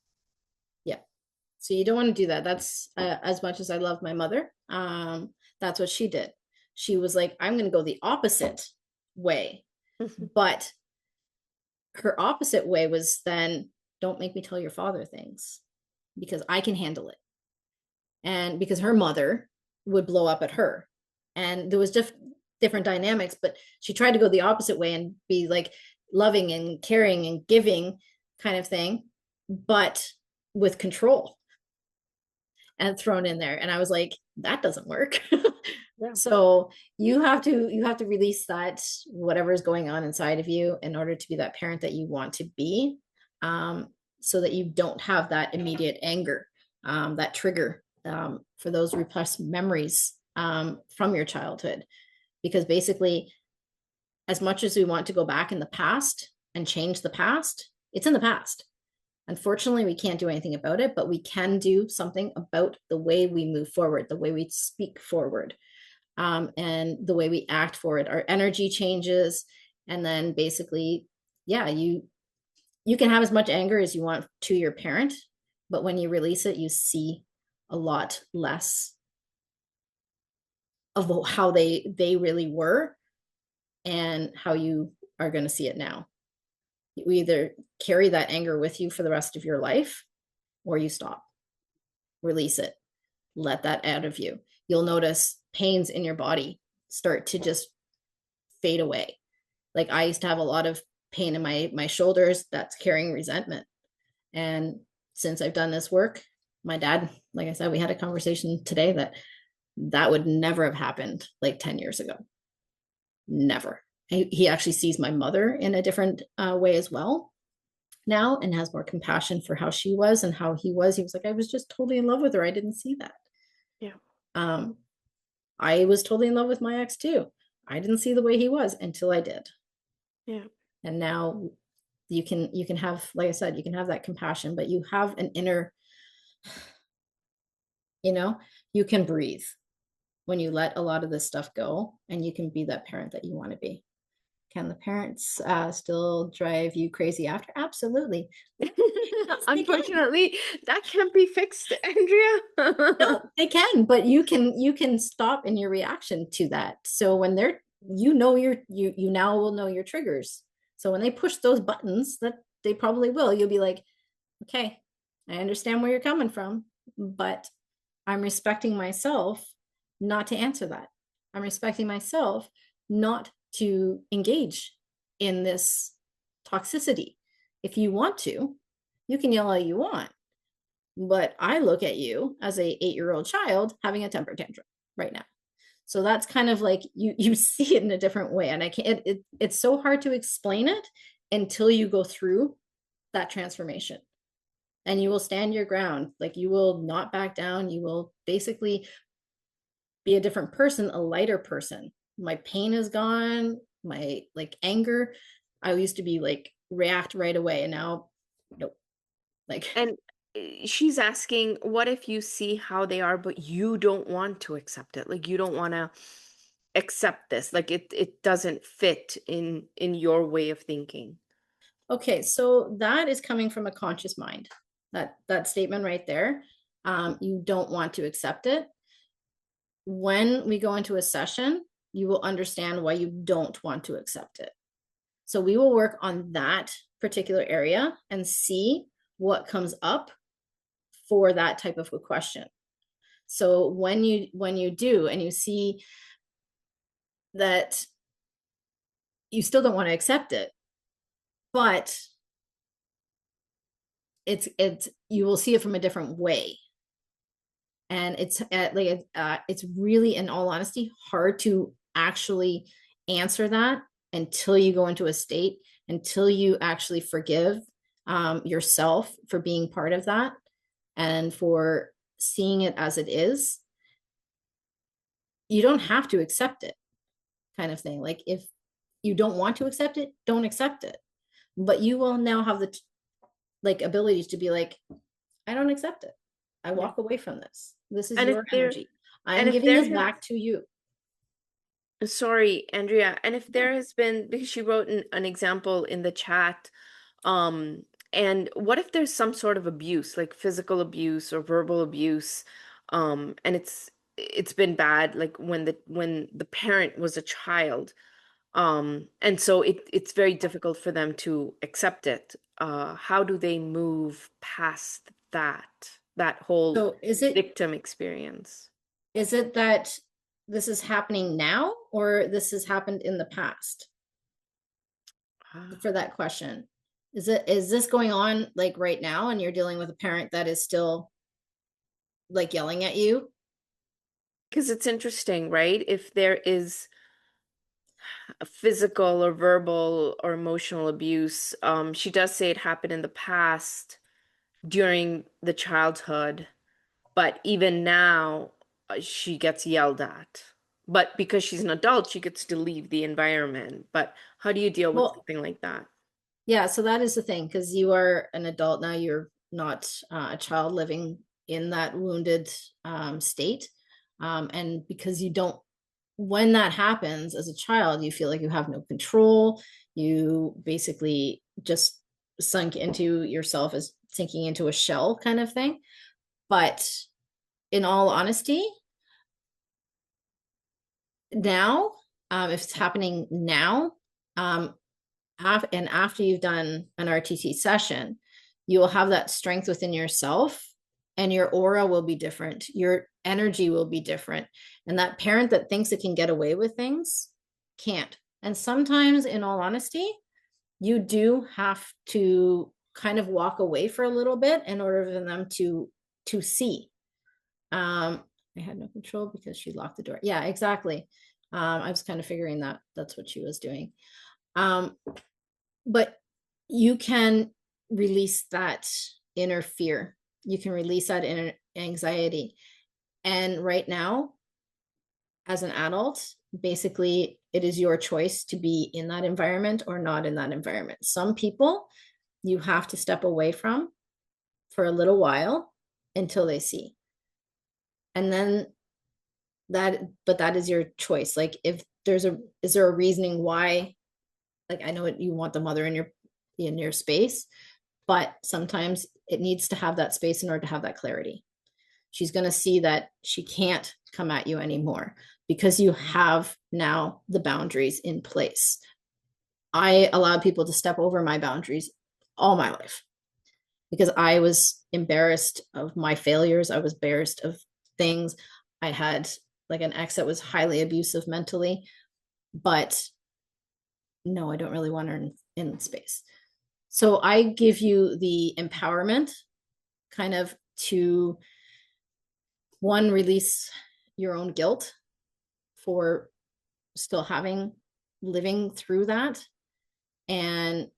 Yeah. So you don't want to do that. That's as much as I love my mother. That's what she did. She was like, I'm going to go the opposite way. But her opposite way was then, don't make me tell your father things because I can handle it. And because her mother would blow up at her. And there was just different dynamics, but she tried to go the opposite way and be like loving and caring and giving kind of thing, but with control and thrown in there. And I was like, that doesn't work. Yeah. So you have to release that whatever is going on inside of you in order to be that parent that you want to be, so that you don't have that immediate anger, that trigger, for those repressed memories, from your childhood. Because basically, as much as we want to go back in the past and change the past, it's in the past. Unfortunately, we can't do anything about it, but we can do something about the way we move forward, the way we speak forward, and the way we act forward. Our energy changes, and then basically, yeah, you can have as much anger as you want to your parent, but when you release it, you see a lot less of how they really were and how you are going to see it now. You either carry that anger with you for the rest of your life, or you stop, release it, let that out of you. You'll notice pains in your body start to just fade away. Like I used to have a lot of pain in my shoulders. That's carrying resentment. And since I've done this work, my dad, like I said, we had a conversation today that would never have happened like 10 years ago. Never. He actually sees my mother in a different way as well now, and has more compassion for how she was and how he was. He was like, I was just totally in love with her. I didn't see that. Yeah. I was totally in love with my ex too. I didn't see the way he was until I did. Yeah. And now you can have, like I said, you can have that compassion, but you have an inner, you can breathe when you let a lot of this stuff go, and you can be that parent that you want to be. Can the parents still drive you crazy after? Absolutely. Unfortunately, that can't be fixed, Andrea. No, they can, but you can stop in your reaction to that. So when they're, you now will know your triggers. So when they push those buttons, that they probably will, you'll be like, okay, I understand where you're coming from, but I'm respecting myself not to answer that. I'm respecting myself not to engage in this toxicity. If you want to, you can yell all you want, but I look at you as a 8-year-old child having a temper tantrum right now. So that's kind of like you see it in a different way, and I can't. It's so hard to explain it until you go through that transformation, and you will stand your ground. Like you will not back down. You will basically be a different person, a lighter person. My pain is gone. My like anger. I used to be like react right away, and now nope. Like And she's asking, what if you see how they are, but you don't want to accept it? Like you don't want to accept this. Like it doesn't fit in your way of thinking. okay, so that is coming from a conscious mind. That statement right there. You don't want to accept it. When we go into a session, you will understand why you don't want to accept it. So we will work on that particular area and see what comes up for that type of a question. So when you do and you see that you still don't want to accept it, but it's you will see it from a different way, and it's really, in all honesty, hard to actually answer that until you go into a state, until you actually forgive yourself for being part of that and for seeing it as it is. You don't have to accept it, kind of thing. Like if you don't want to accept it, don't accept it, but you will now have the like abilities to be like, I don't accept it. I walk away from this. This is And if your there energy. I'm and if giving there this back to you. Sorry, Andrea. And if there has been, because she wrote an example in the chat, um, and what if there's some sort of abuse, like physical abuse or verbal abuse, and it's been bad, like when the parent was a child, and so it's very difficult for them to accept it. How do they move past that whole So victim experience? is it that this is happening now, or this has happened in the past? Ah. For that question, is this going on like right now, and you're dealing with a parent that is still like yelling at you? Because it's interesting, right? If there is a physical or verbal or emotional abuse, she does say it happened in the past during the childhood, but even now, she gets yelled at. But because she's an adult, she gets to leave the environment. But how do you deal with Well, something like that? yeah, so that is the thing, because you are an adult now, you're not a child living in that wounded state. And because you don't, when that happens as a child, you feel like you have no control. You basically just sunk into yourself as sinking into a shell kind of thing. But in all honesty, now, if it's happening now, um, and after you've done an RTT session, you will have that strength within yourself and your aura will be different. Your energy will be different. And that parent that thinks it can get away with things can't. And sometimes, in all honesty, you do have to kind of walk away for a little bit in order for them to see. I had no control because she locked the door. Yeah, exactly. I was kind of figuring that that's what she was doing. But you can release that inner fear. You can release that inner anxiety. And right now, as an adult, basically, it is your choice to be in that environment or not in that environment. Some people you have to step away from for a little while until they see. And then but that is your choice. Like, if is there a reasoning why, like, I know you want the mother in your space, but sometimes it needs to have that space in order to have that clarity. She's going to see that she can't come at you anymore because you have now the boundaries in place. I allowed people to step over my boundaries all my life because I was embarrassed of my failures. I was embarrassed of things. I had like an ex that was highly abusive mentally, but no, I don't really want her in space. So I give you the empowerment kind of to, one, release your own guilt for still living through that. And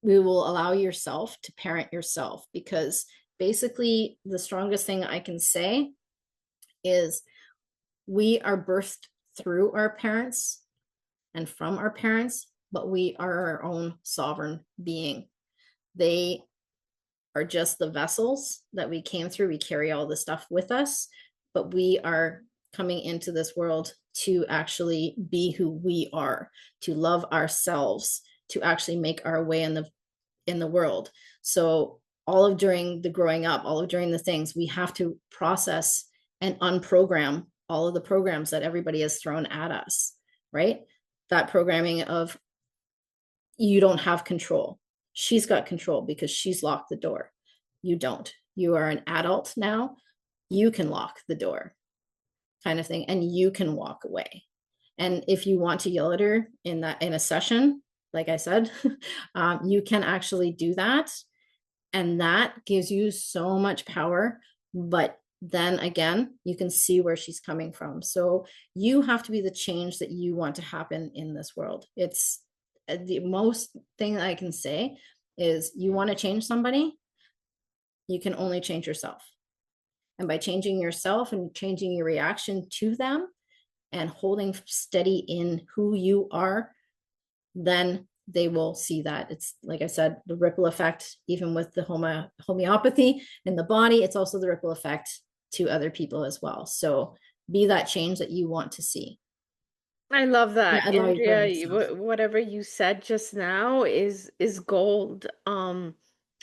we will allow yourself to parent yourself, because basically the strongest thing I can say is we are birthed through our parents and from our parents, but we are our own sovereign being. They are just the vessels that we came through. We carry all the stuff with us, but we are coming into this world to actually be who we are, to love ourselves, to actually make our way in the world. So all of during the growing up, all of during the things, we have to process and unprogram all of the programs that everybody has thrown at us, right? That programming of, you don't have control. She's got control because she's locked the door. You don't. You are an adult now. You can lock the door, kind of thing, and you can walk away. And if you want to yell at her in a session, like I said, you can actually do that, and that gives you so much power. But then again, you can see where she's coming from. So you have to be the change that you want to happen in this world. It's the most thing that I can say is, you want to change somebody, you can only change yourself. And by changing yourself and changing your reaction to them and holding steady in who you are, then they will see that. It's like I said, the ripple effect, even with the homeopathy in the body, it's also the ripple effect to other people as well. So be that change that you want to see. I love that, Andrea. Yourself. Whatever you said just now is gold.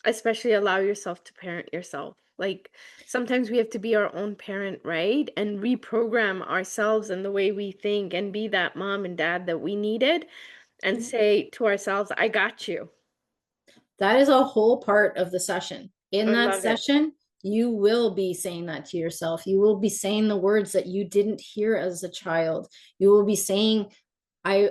Especially allow yourself to parent yourself. Like, sometimes we have to be our own parent, right? And reprogram ourselves and the way we think and be that mom and dad that we needed and say to ourselves, I got you. That is a whole part of the session. In I that love it. session, you will be saying that to yourself. You will be saying the words that you didn't hear as a child. You will be saying, I'm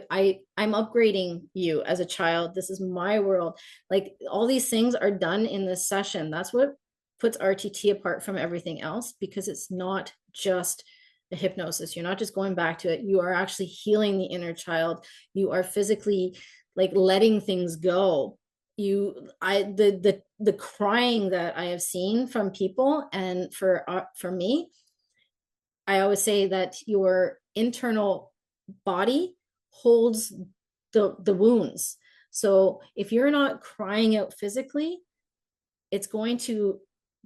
upgrading you as a child. This is my world. Like, all these things are done in this session. That's what puts RTT apart from everything else, because it's not just a hypnosis. You're not just going back to it. You are actually healing the inner child. You are physically like letting things go. The crying that I have seen from people, and for me, I always say that your internal body holds the wounds. So if you're not crying out physically, it's going to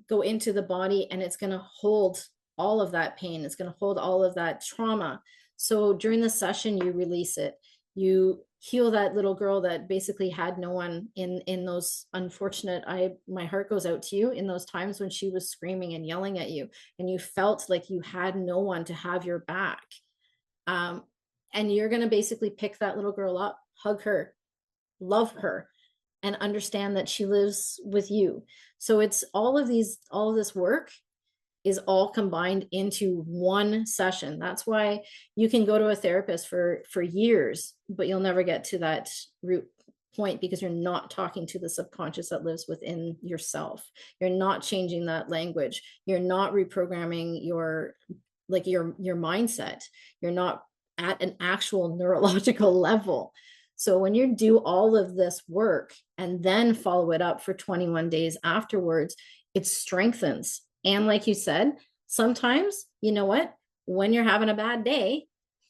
go into the body, and it's going to hold all of that pain. It's going to hold all of that trauma. So during the session, you release it. You heal that little girl that basically had no one in those unfortunate, my heart goes out to you in those times when she was screaming and yelling at you, and you felt like you had no one to have your back. And you're going to basically pick that little girl up, hug her, love her, and understand that she lives with you. So it's all of this work is all combined into one session. That's why you can go to a therapist for years, but you'll never get to that root point, because you're not talking to the subconscious that lives within yourself. You're not changing that language. You're not reprogramming your mindset. You're not at an actual neurological level. So when you do all of this work and then follow it up for 21 days afterwards, it strengthens. And like you said, sometimes, you know what, when you're having a bad day,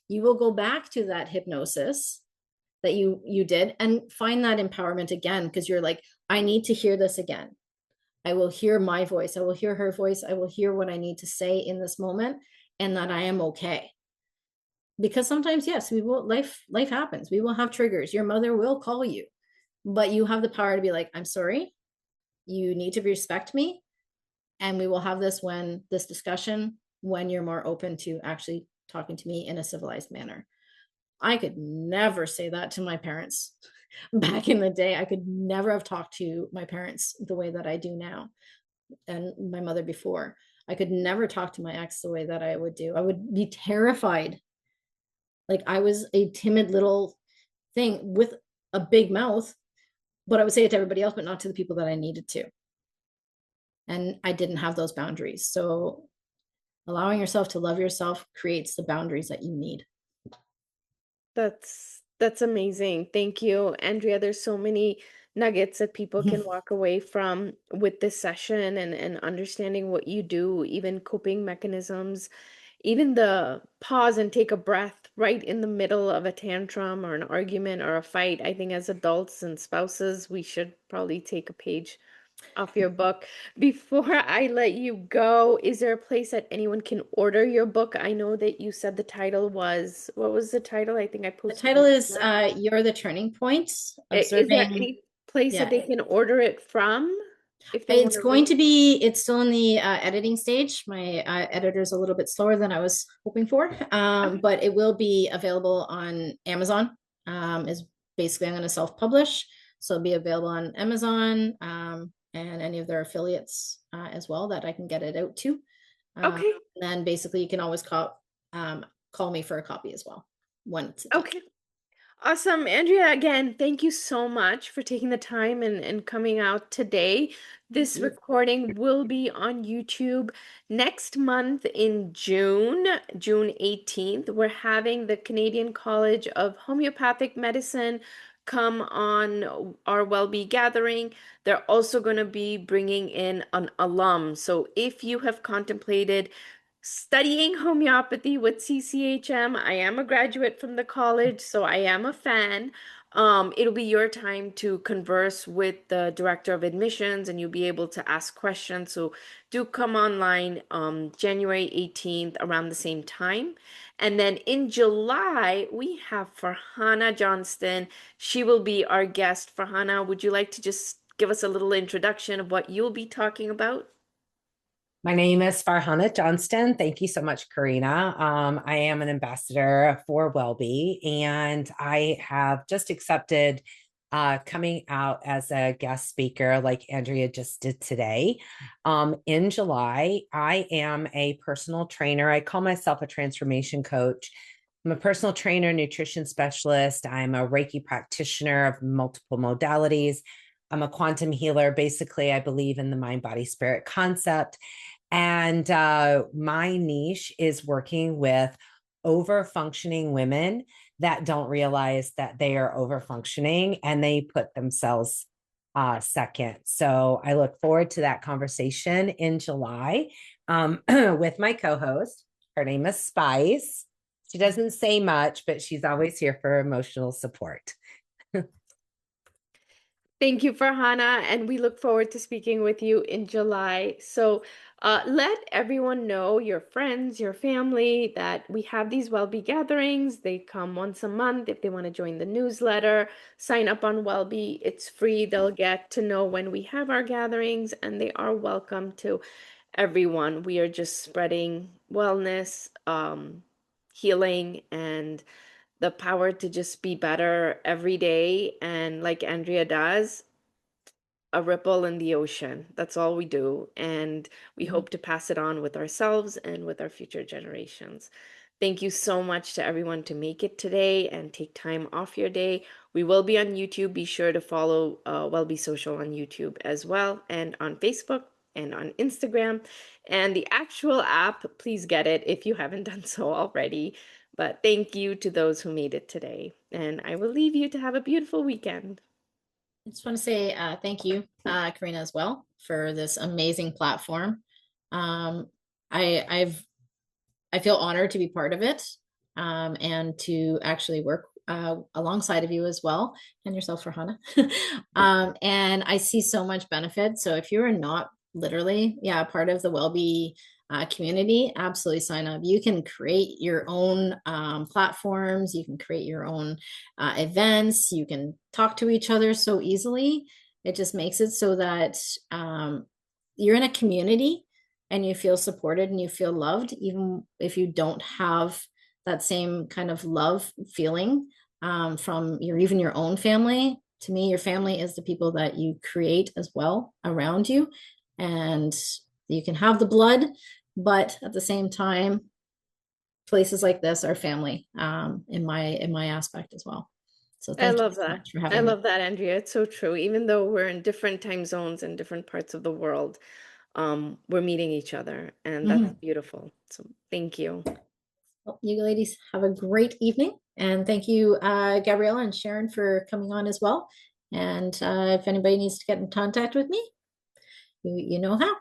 you will go back to that hypnosis that you did and find that empowerment again, because you're like, I need to hear this again. I will hear my voice. I will hear her voice. I will hear what I need to say in this moment, and that I am okay. Because sometimes, yes, life happens. We will have triggers. Your mother will call you, but you have the power to be like, I'm sorry, you need to respect me, and we will have this discussion when you're more open to actually talking to me in a civilized manner. I could never say that to my parents. Back in the day, I could never have talked to my parents the way that I do now, and my mother before. I could never talk to my ex the way that I would do. I would be terrified. Like, I was a timid little thing with a big mouth, but I would say it to everybody else, but not to the people that I needed to. And I didn't have those boundaries. So allowing yourself to love yourself creates the boundaries that you need. That's amazing. Thank you, Andrea. There's so many nuggets that people can walk away from with this session, and understanding what you do, even coping mechanisms, even the pause and take a breath right in the middle of a tantrum or an argument or a fight. I think as adults and spouses, we should probably take a page off your book. Before I let you go, is there a place that anyone can order your book? I know that you said the title was, what was the title? I think I The posted title it. is You're the Turning Point. Is there Observing. any place that Yeah. they can order it from if they want It's to going read? to be, it's still in the editing stage. My editor's a little bit slower than I was hoping for, Okay. but it will be available on Amazon. Is basically, I'm going to self-publish, so it'll be available on Amazon, and any of their affiliates as well that I can get it out to. Okay. And then basically, you can always call me for a copy as well when it's done. Okay. Awesome. Andrea, again, thank you so much for taking the time and coming out today. This recording will be on YouTube next month in June, June 18th. We're having the Canadian College of Homeopathic Medicine come on our Wellbee Gathering. They're also going to be bringing in an alum. So if you have contemplated studying homeopathy with CCHM. I am a graduate from the college, so I am a fan. It'll be your time to converse with the director of admissions, and you'll be able to ask questions. So do come online January 18th around the same time. And then in July, we have Farhana Johnston. She will be our guest. Farhana, would you like to just give us a little introduction of what you'll be talking about? My name is Farhana Johnston. Thank you so much, Karina. I am an ambassador for Wellbee, and I have just accepted coming out as a guest speaker like Andrea just did today. In July, I am a personal trainer. I call myself a transformation coach. I'm a personal trainer, nutrition specialist. I'm a Reiki practitioner of multiple modalities. I'm a quantum healer. Basically, I believe in the mind, body, spirit concept. And my niche is working with over functioning women that don't realize that they are over functioning and they put themselves second. So I look forward to that conversation in July with my co-host. Her name is Spice. She doesn't say much, but she's always here for emotional support. Thank you, Farhana, and we look forward to speaking with you in July. So let everyone know, your friends, your family, that we have these Wellbee gatherings. They come once a month. If they want to join the newsletter, sign up on Wellbee. It's free. They'll get to know when we have our gatherings, and they are welcome to everyone. We are just spreading wellness, healing, and the power to just be better every day. And like Andrea does, a ripple in the ocean. That's all we do. And we hope to pass it on with ourselves and with our future generations. Thank you so much to everyone to make it today and take time off your day. We will be on YouTube. Be sure to follow Wellbee Social on YouTube as well, and on Facebook and on Instagram. And the actual app, please get it if you haven't done so already. But thank you to those who made it today. And I will leave you to have a beautiful weekend. I just want to say thank you, Karina, as well, for this amazing platform. I feel honored to be part of it, and to actually work alongside of you as well, and yourself, Farhana. And I see so much benefit. So if you're not literally, part of the Wellbee community, absolutely sign up. You can create your own platforms. You can create your own events. You can talk to each other so easily. It just makes it so that you're in a community and you feel supported and you feel loved, even if you don't have that same kind of love feeling from even your own family. To me, your family is the people that you create as well around you. And you can have the blood, but at the same time, places like this are family in my aspect as well. So I thank you love so that. much for I having me. love that, Andrea. It's so true. Even though we're in different time zones and different parts of the world, we're meeting each other, and that's beautiful. So thank you. Well, you ladies have a great evening. And thank you, Gabriella and Sharon, for coming on as well. And if anybody needs to get in contact with me, you know how.